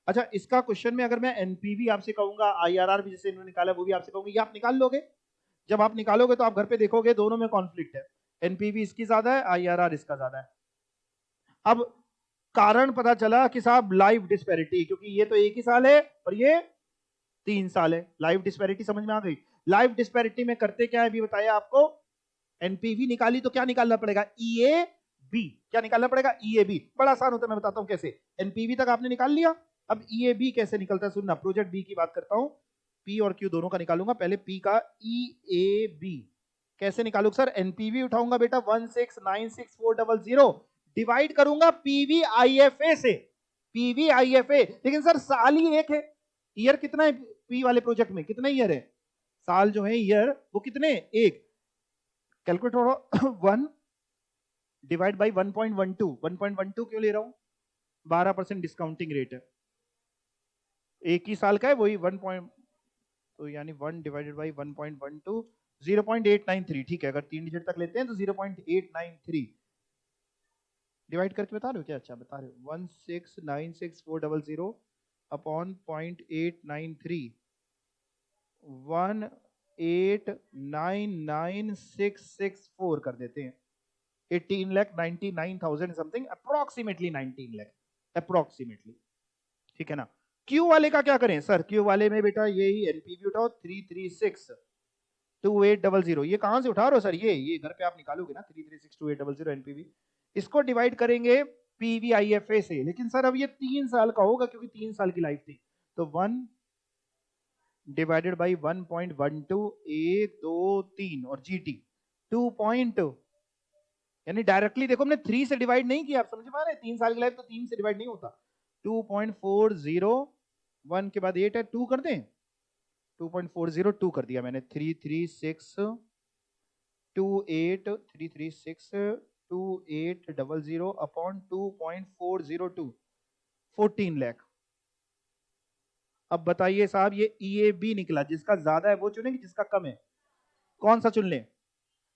अच्छा, इसका क्वेश्चन में अगर मैं एनपीवी आपसे कहूंगा, आईआरआर भी जैसे इन्होंने निकाला वो भी आपसे कहूंगा, ये आप निकाल लोगे? जब आप निकालोगे तो आप घर पे देखोगे दोनों में कॉन्फ्लिक्ट है, एनपीवी इसकी ज्यादा है, आईआरआर इसका ज्यादा है। अब कारण पता चला कि साहब लाइफ डिस्पैरिटी, क्योंकि ये तो एक ही साल है और ये 3 साल है। लाइफ डिस्पैरिटी समझ में आ गई? लाइफ डिस्पैरिटी में करते क्या है अभी बताया आपको। एनपीवी निकाली तो क्या निकालना पड़ेगा, ईए बी। क्या निकालना पड़ेगा, ईए बी। बड़ा आसान होता है, मैं बताता हूं कैसे। एनपीवी तक आपने निकाल लिया, अब ईए बी कैसे निकलता है सुनना। प्रोजेक्ट बी की बात करता हूं, पी और क्यू दोनों का निकालूंगा। पहले पी का ईए बी कैसे निकालूंगा सर? एनपीवी उठाऊंगा बेटा 1696400, डिवाइड करूंगा पीवीआईएफए से। पीवीआईएफए, लेकिन सर साल ही एक है। ईयर कितना है पी वाले प्रोजेक्ट में, कितने ईयर है? साल जो है ईयर वो कितने, एक। कैलकुलेट करो 1 डिवाइड बाई 1.12। 1.12 क्यों ले रहा हूं, 12% डिस्काउंटिंग रेट है, एक ही साल का है वही 1 पॉइंट, तो यानी 1 डिवाइडेड बाई 1.12, 0.893। ठीक है, अगर 3 डिजिट तक लेते हैं तो 0.893 डिवाइड करके बता रहे हो क्या? अच्छा बता रहे हो, 1696400 अपॉन 0.893, 1899664 कर देते हैं। 18,99,000 समथिंग, अप्रोक्सीमेटली 19 लाख अप्रोक्सीमेटली। ठीक है ना। क्यू वाले का क्या करें सर? क्यू वाले में बेटा यही एनपीवी उठाओ 3362800। ये कहां से उठा रहे हो सर? ये घर पे आप निकालोगे ना 3362800 एनपीवी। इसको डिवाइड करेंगे पीवीआईएफए से, लेकिन सर अब ये 3 साल का होगा क्योंकि 3 साल की लाइफ थी। तो 1 डिवाइडेड बाई 1.12, 1 2 3 और जीटी 2 पॉइंट, यानी डायरेक्टली देखो हमने 3 से डिवाइड नहीं किया। आप समझ पा रहे हैं, 3 साल की लाइफ तो 3 से डिवाइड नहीं होता। 2.40, 1 के बाद 8 है, 2 कर दें, 2.402 कर दिया मैंने। 3362800 अपॉन 2.402, 14 लाख। अब बताइए साहब, ये ईएबी निकला, जिसका ज्यादा है वो चुनेंगे, जिसका कम है कौन सा चुन लें?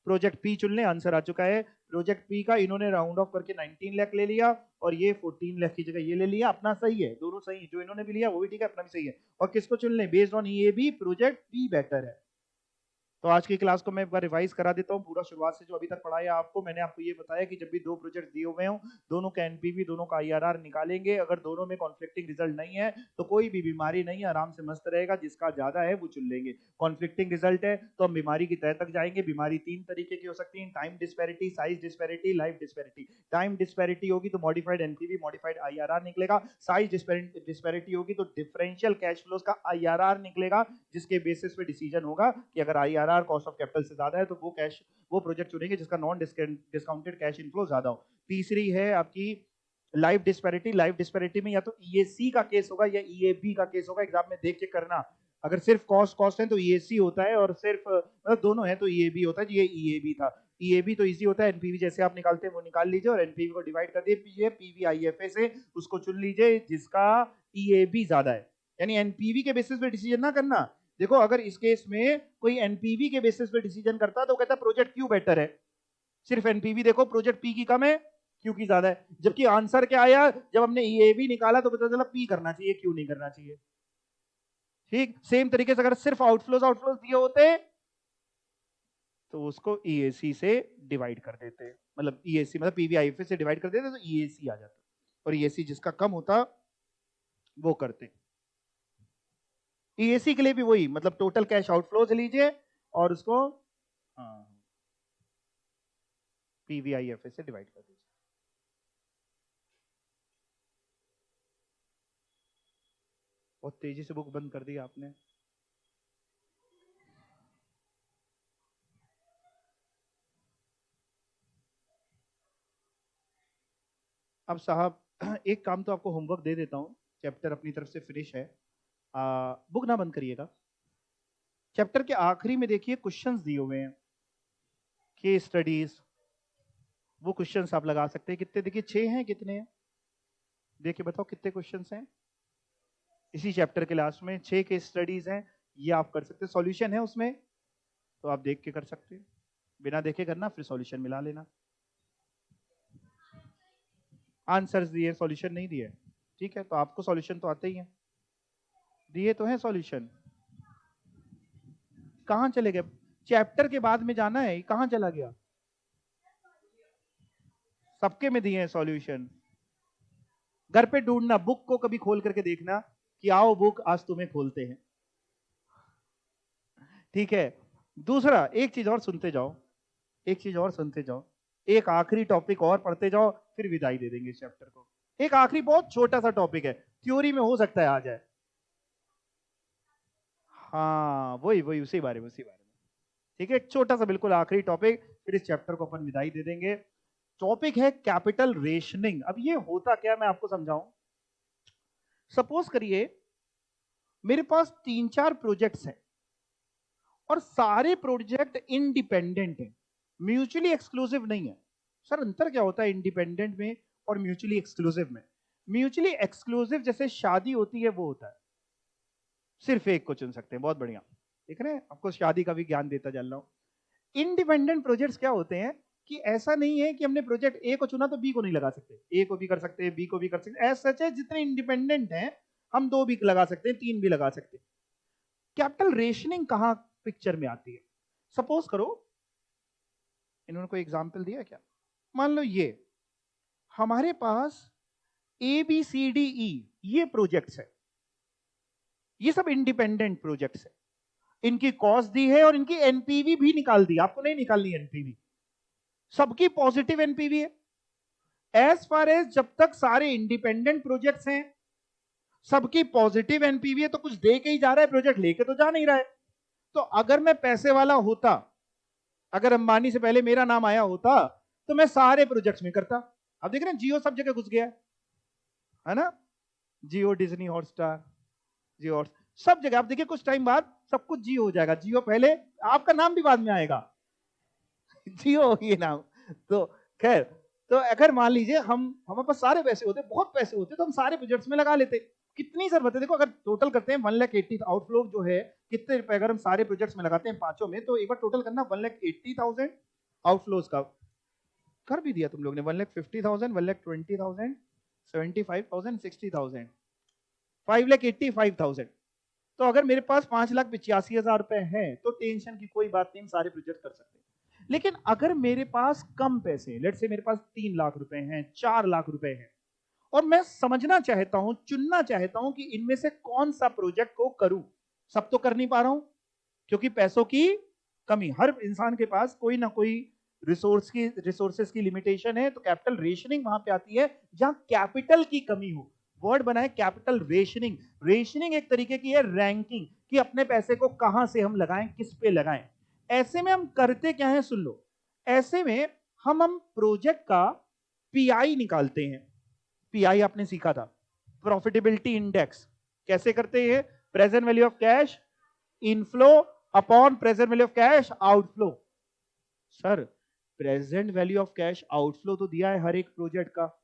प्रोजेक्ट पी चुन लें। आंसर आ चुका है। प्रोजेक्ट पी का इन्होंने राउंड ऑफ करके 19 लाख ले लिया और ये 14 लाख की जगह ये ले लिया। अपना सही है, दोनों सही है, जो इन्होंने भी लिया वो भी ठीक है, अपना भी सही है। और किसको चुन लें? Based on EAB project P better है। तो आज की क्लास को मैं एक बार रिवाइज करा देता हूँ पूरा, शुरुआत से जो अभी तक पढ़ाया आपको। मैंने आपको ये बताया कि जब भी दो प्रोजेक्ट दिए हुए हों, दोनों का एनपीवी, दोनों का आईआरआर निकालेंगे। अगर दोनों में कॉन्फ्लिक्टिंग रिजल्ट नहीं है तो कोई भी बीमारी नहीं है, आराम से मस्त रहेगा। जिसका ज्यादा है वो चुन लेंगे। कॉन्फ्लिक्टिंग रिजल्ट है तो हम बीमारी की तह तक जाएंगे। बीमारी 3 तरीके की हो सकती है, time disparity, size disparity, life disparity. Time disparity होगी तो मॉडिफाइड एनपीवी, मॉडिफाइड आईआरआर निकलेगा। साइज डिस्पैरिटी होगी तो डिफरेंशियल कैश फ्लोज का आईआरआर निकलेगा, जिसके बेसिस पे डिसीजन होगा कि अगर IRR ARR cost of capital से ज्यादा है तो वो प्रोजेक्ट चुनेंगे जिसका नॉन डिस्काउंटेड कैश इनफ्लो ज्यादा हो। तीसरी है आपकी लाइफ डिस्पैरिटी में या तो EAC का केस होगा या EAB का केस होगा, एग्जाम में देख के करना। अगर सिर्फ कॉस्ट है तो EAC होता है, और सिर्फ मतलब दोनों है तो EAB होता है। ये EAB था। EAB तो इजी होता है, एनपीवी जैसे आप निकालते हैं वो निकाल लीजिए और एनपीवी को डिवाइड कर दीजिए PVIFA से, उसको चुन लीजिए जिसका EAB ज्यादा है। यानी एनपीवी के बेसिस पे डिसीजन ना करना। देखो अगर इस केस में कोई एनपीवी के बेसिस पे डिसीजन करता तो कहता प्रोजेक्ट क्यू बेटर है, सिर्फ एनपीवी देखो प्रोजेक्ट पी की कम है क्यू की ज्यादा है। जबकि आंसर क्या आया, जब हमने EAB निकाला तो पता चला पी करना चाहिए क्यू नहीं करना चाहिए। ठीक सेम तरीके से अगर सिर्फ आउटफ्लोज दिए होते तो उसको EAC से डिवाइड कर देते, मतलब EAC मतलब PVIFA से डिवाइड कर देते तो EAC आ जाता, और EAC जिसका कम होता वो करते। EAC के लिए भी वही, मतलब टोटल कैश आउटफ्लोज लीजिए और उसको PVIFA से डिवाइड कर दीजिए। बहुत तेजी से बुक बंद कर दी आपने। अब साहब एक काम तो आपको होमवर्क दे देता हूं, चैप्टर अपनी तरफ से फिनिश है, बुक ना बंद करिएगा। चैप्टर के आखिरी में देखिए क्वेश्चंस दिए हुए हैं, केस स्टडीज, वो क्वेश्चंस आप लगा सकते हैं। कितने देखिए 6 हैं, कितने हैं देखिए बताओ कितने क्वेश्चंस हैं इसी चैप्टर के लास्ट में। 6 केस स्टडीज हैं, ये आप कर सकते हैं। सॉल्यूशन है उसमें तो आप देख के कर सकते हैं, बिना देखे करना फिर सॉल्यूशन मिला लेना। आंसर्स दिए सॉल्यूशन नहीं दिए, ठीक है, तो आपको सॉल्यूशन तो आते ही हैं, दिए तो हैं सॉल्यूशन। कहां चले गए, चैप्टर के बाद में जाना है, कहां चला गया, सबके में दिए हैं सॉल्यूशन। घर पे ढूंढना, बुक को कभी खोल करके देखना कि आओ बुक आज तुम्हें खोलते हैं, ठीक है। दूसरा एक चीज और सुनते जाओ, एक चीज और सुनते जाओ, एक आखिरी टॉपिक और पढ़ते जाओ, फिर विदाई दे देंगे इस चैप्टर को। एक आखिरी बहुत छोटा सा टॉपिक है, थ्योरी में हो सकता है आ जाए, हाँ वही वही उसी बारे में ठीक है। एक छोटा सा बिल्कुल आखिरी टॉपिक, फिर इस चैप्टर को अपन विदाई दे देंगे। टॉपिक है कैपिटल रेशनिंग। अब ये होता क्या मैं आपको समझाऊं। सपोज करिए मेरे पास 3-4 प्रोजेक्ट्स हैं और सारे प्रोजेक्ट इंडिपेंडेंट हैं, म्यूचुअली एक्सक्लूसिव नहीं है। सर अंतर क्या होता है इंडिपेंडेंट में और म्यूचुअली एक्सक्लूसिव में। म्यूचुअली एक्सक्लूसिव जैसे शादी होती है वो होता है, सिर्फ एक को चुन सकते हैं, बहुत बढ़िया, देख रहे हैं आपको शादी का भी ज्ञान देता चल रहा हूं। इंडिपेंडेंट प्रोजेक्ट्स क्या होते हैं कि ऐसा नहीं है कि हमने प्रोजेक्ट ए को चुना तो बी को नहीं लगा सकते, ए को भी कर सकते हैं बी को भी कर सकते हैं, ऐसा सच है जितने इंडिपेंडेंट हैं हम 2 भी लगा सकते हैं 3 भी लगा सकते हैं। कैपिटल रेशनिंग कहां पिक्चर में आती है। सपोज करो इन्होंने कोई एग्जांपल दिया क्या, मान लो ये हमारे पास ABCDE ये प्रोजेक्ट्स है, ये सब इंडिपेंडेंट प्रोजेक्ट्स है, इनकी कॉस्ट दी है और इनकी एनपीवी भी निकाल दी, आपको नहीं निकालनी एनपीवी, सबकी पॉजिटिव एनपीवी है। एज फार एज जब तक सारे इंडिपेंडेंट प्रोजेक्ट्स हैं, सबकी पॉजिटिव एनपीवी है, तो कुछ दे के ही जा रहा है, प्रोजेक्ट लेके तो जा नहीं रहा है। तो अगर मैं पैसे वाला होता, अगर अंबानी से पहले मेरा नाम आया होता तो मैं सारे प्रोजेक्ट्स में करता। अब देख रहे हैं जियो सब जगह घुस गया है ना, जियो, डिज्नी हॉटस्टार, जियो सब जगह। आप देखिए कुछ टाइम बाद सब कुछ जियो हो जाएगा, जियो पहले, आपका नाम भी बाद में आएगा जियो ये नाम। तो खैर, तो अगर मान लीजिए हमारे पास सारे पैसे होते, बहुत पैसे होते, तो हम सारे प्रोजेक्ट्स में लगा लेते। कितनी सर बताए, देखो अगर टोटल करते हैं 1,80,000 आउटफ्लो जो है, कितने रुपए अगर हम सारे प्रोजेक्ट्स में लगाते हैं पांचों में, तो एक बार टोटल करना 1,80,000 आउटफ्लोज का कर भी दिया तुम लोग ने, 1,50,000, 1,20,000, 75,000, 60,000, 5,85,000। तो अगर मेरे पास 5,85,000 रुपए हैं तो टेंशन की कोई बात नहीं, सारे प्रोजेक्ट कर सकते हैं। लेकिन अगर मेरे पास कम पैसे, लेट्स से मेरे पास 3 लाख रुपए हैं, 4 लाख रुपए हैं, और मैं समझना चाहता हूं, चुनना चाहता हूं कि इनमें से कौन सा प्रोजेक्ट को करूं, सब तो कर नहीं पा रहा हूं क्योंकि पैसों की कमी, हर इंसान के पास कोई ना कोई रिसोर्सेस की लिमिटेशन है। तो कैपिटल रेशनिंग वहां पे आती है जहां कैपिटल की कमी हो। वर्ड बना है कैपिटल रेशनिंग। रेशनिंग एक तरीके की है रैंकिंग, कि अपने पैसे को कहां से हम लगाएं, किस पे लगाएं। ऐसे में हम करते क्या है, सुन लो। ऐसे में हम प्रोजेक्ट का पीआई निकालते हैं। पीआई आपने सीखा था, प्रॉफिटेबिलिटी इंडेक्स। कैसे करते हैं? Present value of cash inflow upon present value of cash outflow. Sir present value of cash outflow तो दिया है हर एक प्रोजेक्ट का,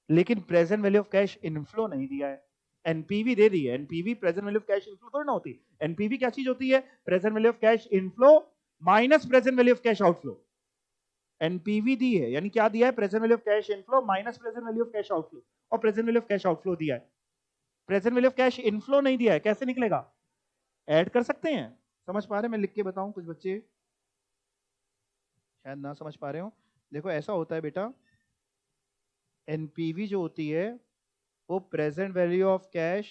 लेकिन present value of cash inflow नहीं दिया है। एनपीवी दे दी है, NPV present value of cash inflow थोड़ी ना होती। एनपीवी क्या चीज होती है? Present value of cash inflow minus present value of cash outflow. NPV दी है, यानी क्या दिया है? Present value of cash inflow minus present value of cash outflow, और present value of cash outflow दिया है। Present value of cash inflow नहीं दिया है, कैसे निकलेगा? ऐड कर सकते हैं। समझ पा रहे हैं? मैं लिख के बताऊं, कुछ बच्चे शायद ना समझ पा रहे हो। देखो ऐसा होता है बेटा, एनपीवी जो होती है वो present value of cash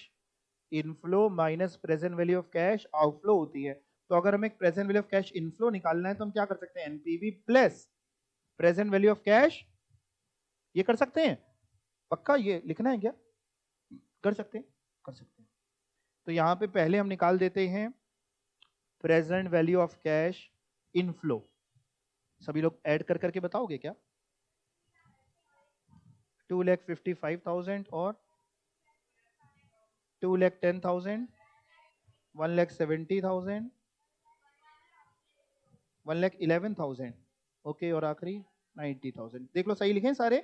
inflow minus present value of cash outflow होती है। तो अगर हमें present value of cash inflow निकालना है तो हम क्या कर सकते हैं? NPV plus present value of cash, ये कर सकते हैं। पक्का ये लिखना है क्या? कर सकते हैं, कर सकते हैं। तो यहां पे पहले हम निकाल देते हैं present value of cash inflow. सभी लोग ऐड कर करके बताओगे क्या? 2,55,000 और 2,10,000, 1,70,000, 1,11,000, ओके, और आखिरी 90,000। देख लो सही लिखे सारे,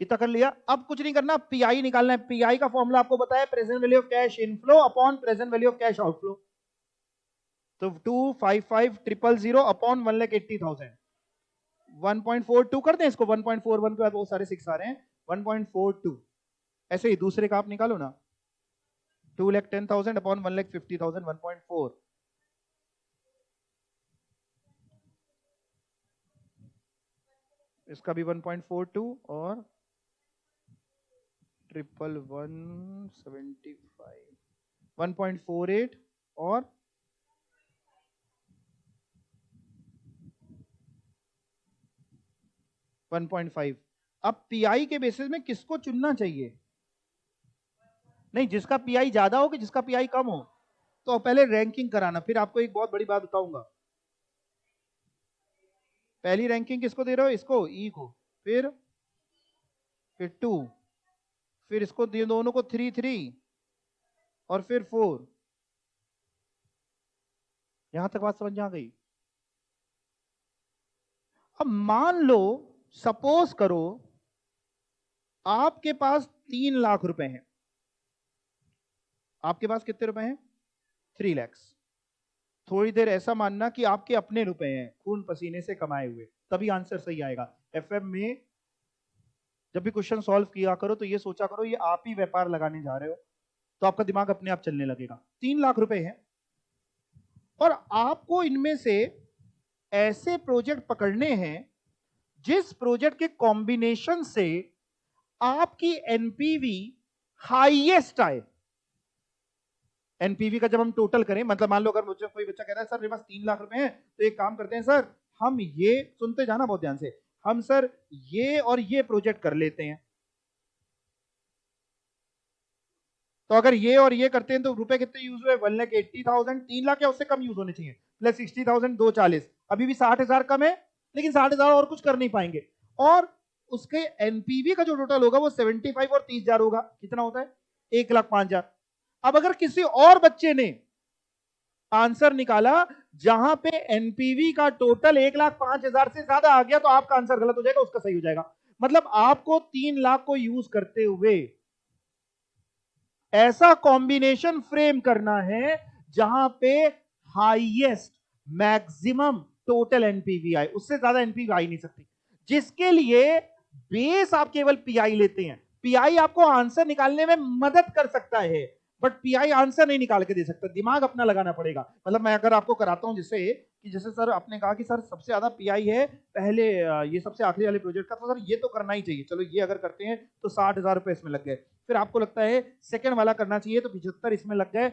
इतना कर लिया। अब कुछ नहीं करना, पीआई निकालना है। पीआई का फॉर्मूला आपको पता है, present value of cash inflow upon present value of cash outflow. तो 255,000 अपॉन 1,80,000, 1.42 कर दें इसको। 1.41 के बाद वो सारे 6 आ रहे हैं, 1.42। ऐसे ही दूसरे का आप निकालो ना, 2,10,000 अपॉन 1,50,000, 1.4। इसका भी 1.42 और 1,175, 1.48 और 1.5। अब पीआई के बेसिस में किसको चुनना चाहिए? नहीं, जिसका पीआई ज्यादा हो कि जिसका पीआई कम हो। तो पहले रैंकिंग कराना। फिर आपको एक बहुत बड़ी बात बताऊंगा। पहली रैंकिंग किसको दे रहे हो? इसको, ई को, फिर 2, फिर इसको दिए दोनों को 3 3, और फिर 4। यहां तक बात समझ में आ गई? अब मान लो, सपोज करो आपके पास 3 लाख रुपए हैं। आपके पास कितने रुपए हैं? 3 लाख। थोड़ी देर ऐसा मानना कि आपके अपने रुपए हैं, खून पसीने से कमाए हुए, तभी आंसर सही आएगा। एफएम में जब भी क्वेश्चन सॉल्व किया करो तो ये सोचा करो ये आप ही व्यापार लगाने जा रहे हो, तो आपका दिमाग अपने आप चलने लगेगा। 3 लाख रुपए हैं और आपको इनमें से ऐसे प्रोजेक्ट पकड़ने हैं जिस प्रोजेक्ट के कॉम्बिनेशन से आपकी एनपीवी हाईएस्ट आए। एनपीवी का जब हम टोटल करें, मतलब मान लो अगर मुझे कोई बच्चा कह रहा है सर मेरे पास 3 लाख रुपए हैं, तो एक काम करते हैं सर, हम ये, सुनते जाना बहुत ध्यान से, हम सर ये और ये प्रोजेक्ट कर लेते हैं। तो अगर ये और ये करते हैं तो रुपए कितने यूज हुए? 1,80,000। 3 लाख या उससे कम यूज होने चाहिए, प्लस 60,000, 240। अभी भी 60,000 कम है, लेकिन 60,000 और कुछ कर नहीं पाएंगे। और उसके एनपीवी का जो टोटल होगा वो 75 और 30,000 होगा। कितना होता है? 1,05,000। अब अगर किसी और बच्चे ने आंसर निकाला जहां पे एनपीवी का टोटल 1,05,000 से ज्यादा आ गया, तो आपका आंसर गलत हो जाएगा, उसका सही हो जाएगा। मतलब आपको 3 लाख को यूज करते हुए ऐसा कॉम्बिनेशन फ्रेम करना है जहां पे हाईएस्ट मैक्सिमम टोटल एनपीवी आए, उससे ज्यादा एनपीवी आ ही नहीं सकती। जिसके लिए बेस आप केवल पीआई लेते हैं। पीआई आपको आंसर निकालने में मदद कर सकता है, बट पीआई आंसर नहीं निकाल के दे सकता, दिमाग अपना लगाना पड़ेगा। मतलब मैं अगर आपको कराता हूं जिससे कि जैसे सर आपने कहा कि सर सबसे ज्यादा पीआई है पहले ये सबसे आखिरी वाले प्रोजेक्ट का, तो सर ये तो करना ही चाहिए, चलो ये अगर करते हैं तो 60,000 रुपए इसमें लग गए। फिर आपको लगता है सेकंड वाला करना चाहिए तो 75 इसमें लग गए।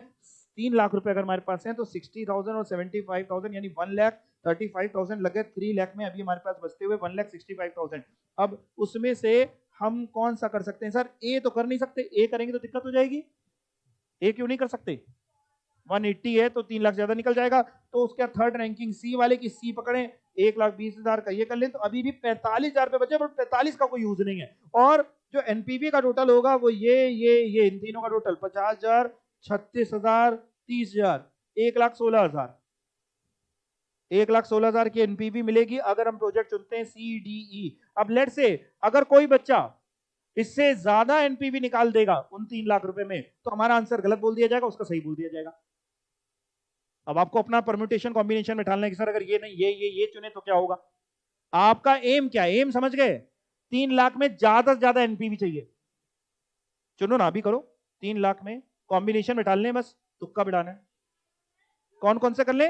3 लाख रुपए अगर हमारे पास है तो 60,000 और 75,000 यानी 1,35,000 लग गए। 3 लाख में अभी हमारे पास बचते हुए 1,65,000। अब उसमें से हम कौन सा कर सकते हैं? सर ए तो कर नहीं सकते, ए करेंगे तो दिक्कत हो जाएगी। ए क्यों नहीं कर सकते? 180 है तो 3 लाख ज्यादा निकल जाएगा। तो उसका थर्ड रैंकिंग सी वाले की सी पकड़े, 1,20,000 का ये कर ले, तो अभी भी 45,000 रुपए बचे, बट 45 का कोई यूज नहीं है। और जो एनपीवी का टोटल होगा वो ये इन तीनों का टोटल 50,000, 36,000, 30,000, 1,16,000, 1,16,000 की एनपीवी मिलेगी अगर हम प्रोजेक्ट चुनते हैं सी डी ई। अब लेट से अगर कोई बच्चा इससे ज्यादा एनपीवी निकाल देगा उन 3 लाख रुपए में, तो हमारा आंसर गलत बोल दिया जाएगा, उसका सही बोल दिया जाएगा। अब आपको अपना परम्यूटेशन कॉम्बिनेशन में ढालना है कि सर अगर ये नहीं ये चुने तो क्या होगा। आपका एम क्या है, एम समझ गए? 3 लाख में ज्यादा से ज्यादा एनपीवी चाहिए। चुनो ना, अभी करो। 3 लाख में कॉम्बिनेशन में डालने, बस तुक्का बिठाना है। कौन कौन से कर ले?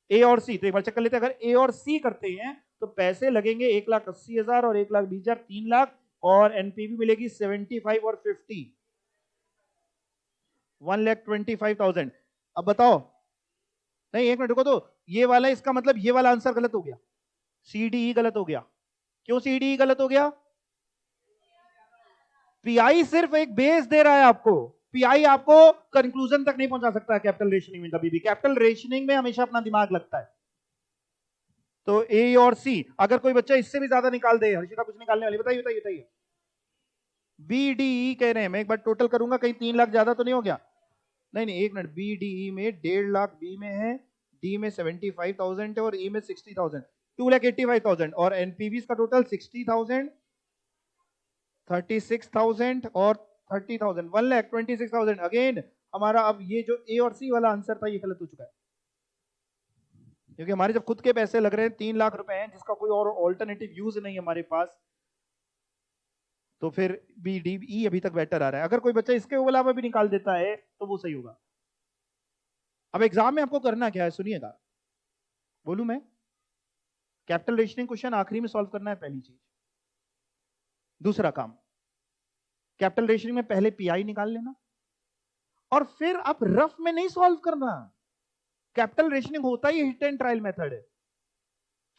ए और सी। तो एक बार चेक कर लेते हैं, अगर ए और सी करते हैं तो पैसे लगेंगे 1,80,000 और 1,20,000, 3 लाख, और एनपीवी मिलेगी 75 और 50, 1,25,000। अब बताओ, नहीं एक मिनट रुको, तो ये वाला, इसका मतलब ये वाला आंसर गलत हो गया, सी डी ई गलत हो गया। क्यों सी डी ई गलत हो गया? पीआई सिर्फ एक बेस दे रहा है आपको, पीआई आपको कंक्लूजन तक नहीं पहुंचा सकता है कैपिटल रेशनिंग में कभी भी। कैपिटल रेशनिंग में हमेशा अपना दिमाग लगता है। तो ए और सी, अगर कोई बच्चा इससे भी ज्यादा निकाल दे, हर्षिता कुछ निकालने वाली, बताइए बताइए बताइए। बी डी ई कह रहे हैं, मैं एक बार टोटल करूंगा, कहीं 3 लाख ज्यादा तो नहीं हो गया? नहीं नहीं एक मिनट, बी डी ई में 1.5 लाख बी में है, डी में 75,000 है और ई में 60,000, 2,85,000, और एनपीवी का टोटल 60,000, 36,000 और 30,000, 1,26,000। अगेन हमारा अब ये जो ए और सी वाला आंसर था ये गलत हो चुका है, क्योंकि हमारे जब खुद के पैसे लग रहे हैं 3 लाख रुपए हैं जिसका कोई और ऑल्टरनेटिव यूज नहीं है हमारे पास, तो फिर बी डी ई अभी तक बेटर आ रहा है। अगर कोई बच्चा इसके अलावा भी निकाल देता है तो वो सही होगा। अब एग्जाम में आपको करना क्या है सुनिएगा, बोलूं मैं? कैपिटल रेशनिंग क्वेश्चन आखिरी में सॉल्व करना है, पहली चीज। दूसरा काम, कैपिटल रेशनिंग में पहले पीआई निकाल लेना, और फिर आप रफ में नहीं सॉल्व करना। कैपिटल रेशनिंग होता ही हिट एंड ट्रायल मेथड है,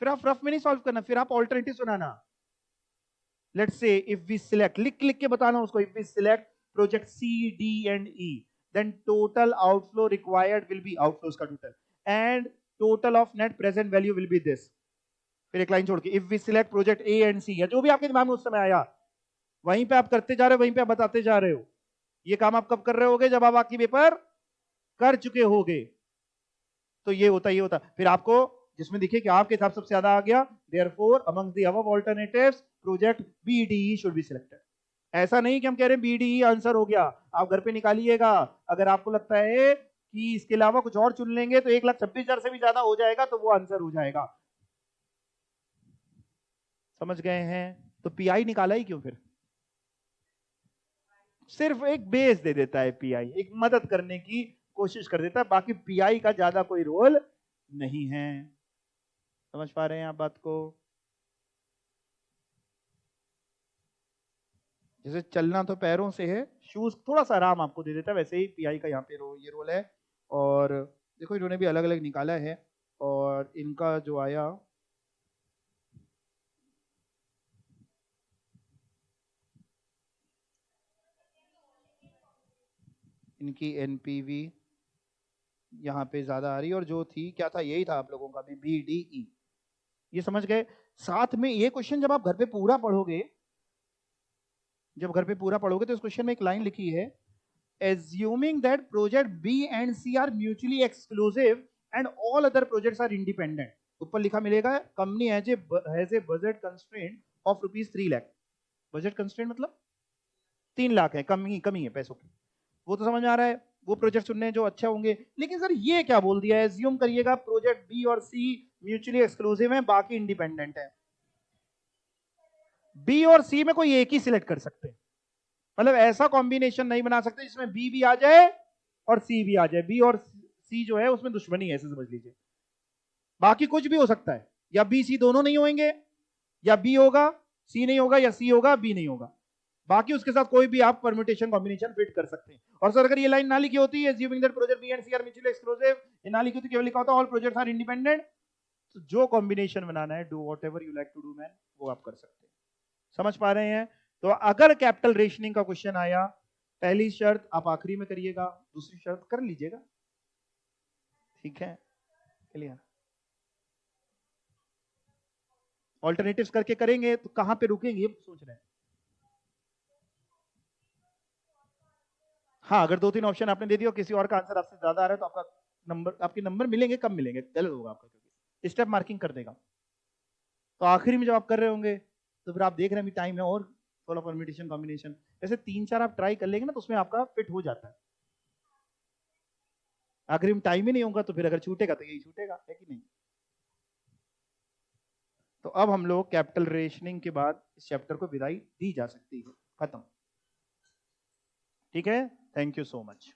फिर आप रफ में नहीं सॉल्व करना, फिर आप ऑल्टरनेटिव सुनाना। Let's say if we select, लिख के बताना उसको, if we select project C D and E, then total outflow required will be, outflows का total, and total of net present value will be this। फिर एक line छोड़ के, if we select project A and C, या जो भी आपके दिमाग में उस समय आया वहीं पे आप करते जा रहे हो, वहीं पे आप बताते जा रहे हो। ये काम आप कब कर रहे होगे? जब आप बाकी पेपर कर चुके होगे। तो ये होता फिर आपको जिसमें दिखे कि आपके हिसाब सबसे ज्यादा आ गया, therefore amongst the above alternatives project BDE should be selected। ऐसा नहीं कि हम कह रहे हैं बीडीई आंसर हो गया, आप घर पे निकालिएगा। अगर आपको लगता है कि इसके अलावा कुछ और चुन लेंगे तो 1,26,000 से भी ज्यादा हो जाएगा तो वो आंसर हो जाएगा। समझ गए हैं? तो पीआई निकाला ही क्यों फिर? सिर्फ एक बेस दे देता है पीआई, एक मदद करने की कोशिश कर देता है, बाकी पीआई का ज्यादा कोई रोल नहीं है। समझ पा रहे हैं आप बात को? जैसे चलना तो पैरों से है, शूज थोड़ा सा आराम आपको दे देता है, वैसे ही पीआई का यहाँ पे ये रोल है। और देखो इन्होंने भी अलग अलग निकाला है, और इनका जो आया, इनकी एनपीवी यहाँ पे ज्यादा आ रही है, और जो थी क्या था, यही था आप लोगों का भी, बीडीई। ये समझ गए? साथ में ये क्वेश्चन जब आप घर पे पूरा पढ़ोगे, तो इस क्वेश्चन में एक लाइन लिखी है, assuming that project B and C are mutually exclusive and all other projects are independent। ऊपर लिखा मिलेगा, company has a budget constraint of ₹3 lakh. Budget constraint मतलब 3 लाख है, कमी है पैसों की, वो तो समझ आ रहा है। वो प्रोजेक्ट चुनने जो अच्छे होंगे, लेकिन सर ये क्या बोल दिया है, एज्यूम करिएगा प्रोजेक्ट बी और सी म्यूचुअली एक्सक्लूसिव है, बाकी इंडिपेंडेंट है। बी और सी में कोई एक ही सिलेक्ट कर सकते हैं, मतलब ऐसा कॉम्बिनेशन नहीं बना सकते जिसमें बी भी आ जाए और सी भी आ जाए। बी और सी जो है उसमें दुश्मनी है, ऐसे समझ लीजिए। बाकी कुछ भी हो सकता है, या बी सी दोनों नहीं होंगे, या बी होगा सी नहीं होगा, या सी होगा बी नहीं होगा। बाकी उसके साथ कोई भी आप परम्यूटेशन कॉम्बिनेशन फिट कर सकते हैं। और सर अगर ये लाइन ना लिखी होती है, assuming that project B and C are mutually exclusive, ये ना लिखी होती, केवल लिखा होता ऑल प्रोजेक्ट्स आर इंडिपेंडेंट, तो जो कॉम्बिनेशन बनाना है, do whatever you like to do man, वो आप कर सकते हैं। समझ पा रहे हैं? तो अगर कैपिटल रेशनिंग का क्वेश्चन आया, पहली शर्त आप आखिरी में करिएगा, दूसरी शर्त कर लीजिएगा, ठीक है, क्लियर। ऑल्टरनेटिव्स करके करेंगे तो कहां पे रुकेंगे ये सोच रहे हैं। हाँ, अगर 2-3 ऑप्शन आपने दे दिया और किसी और का आंसर आपसे ज्यादा आ रहा है तो आपका नंबर, आपके नंबर मिलेंगे, कम मिलेंगे, गलत होगा आपका, क्योंकि स्टेप मार्किंग कर देगा। तो आखिरी में जब आप कर रहे होंगे तो फिर आप देख रहे हैं टाइम है और थोड़ा परम्यूटेशन कॉम्बिनेशन, ऐसे 3-4 आप ट्राई कर लेंगे ना तो उसमें आपका फिट हो जाता है। आखिरी में टाइम ही नहीं होगा तो फिर अगर छूटेगा तो यही छूटेगा, है कि नहीं। तो अब हम लोग कैपिटल रेशनिंग के बाद इस चैप्टर को विदाई दी जा सकती है, खत्म। ठीक है, थैंक यू सो मच।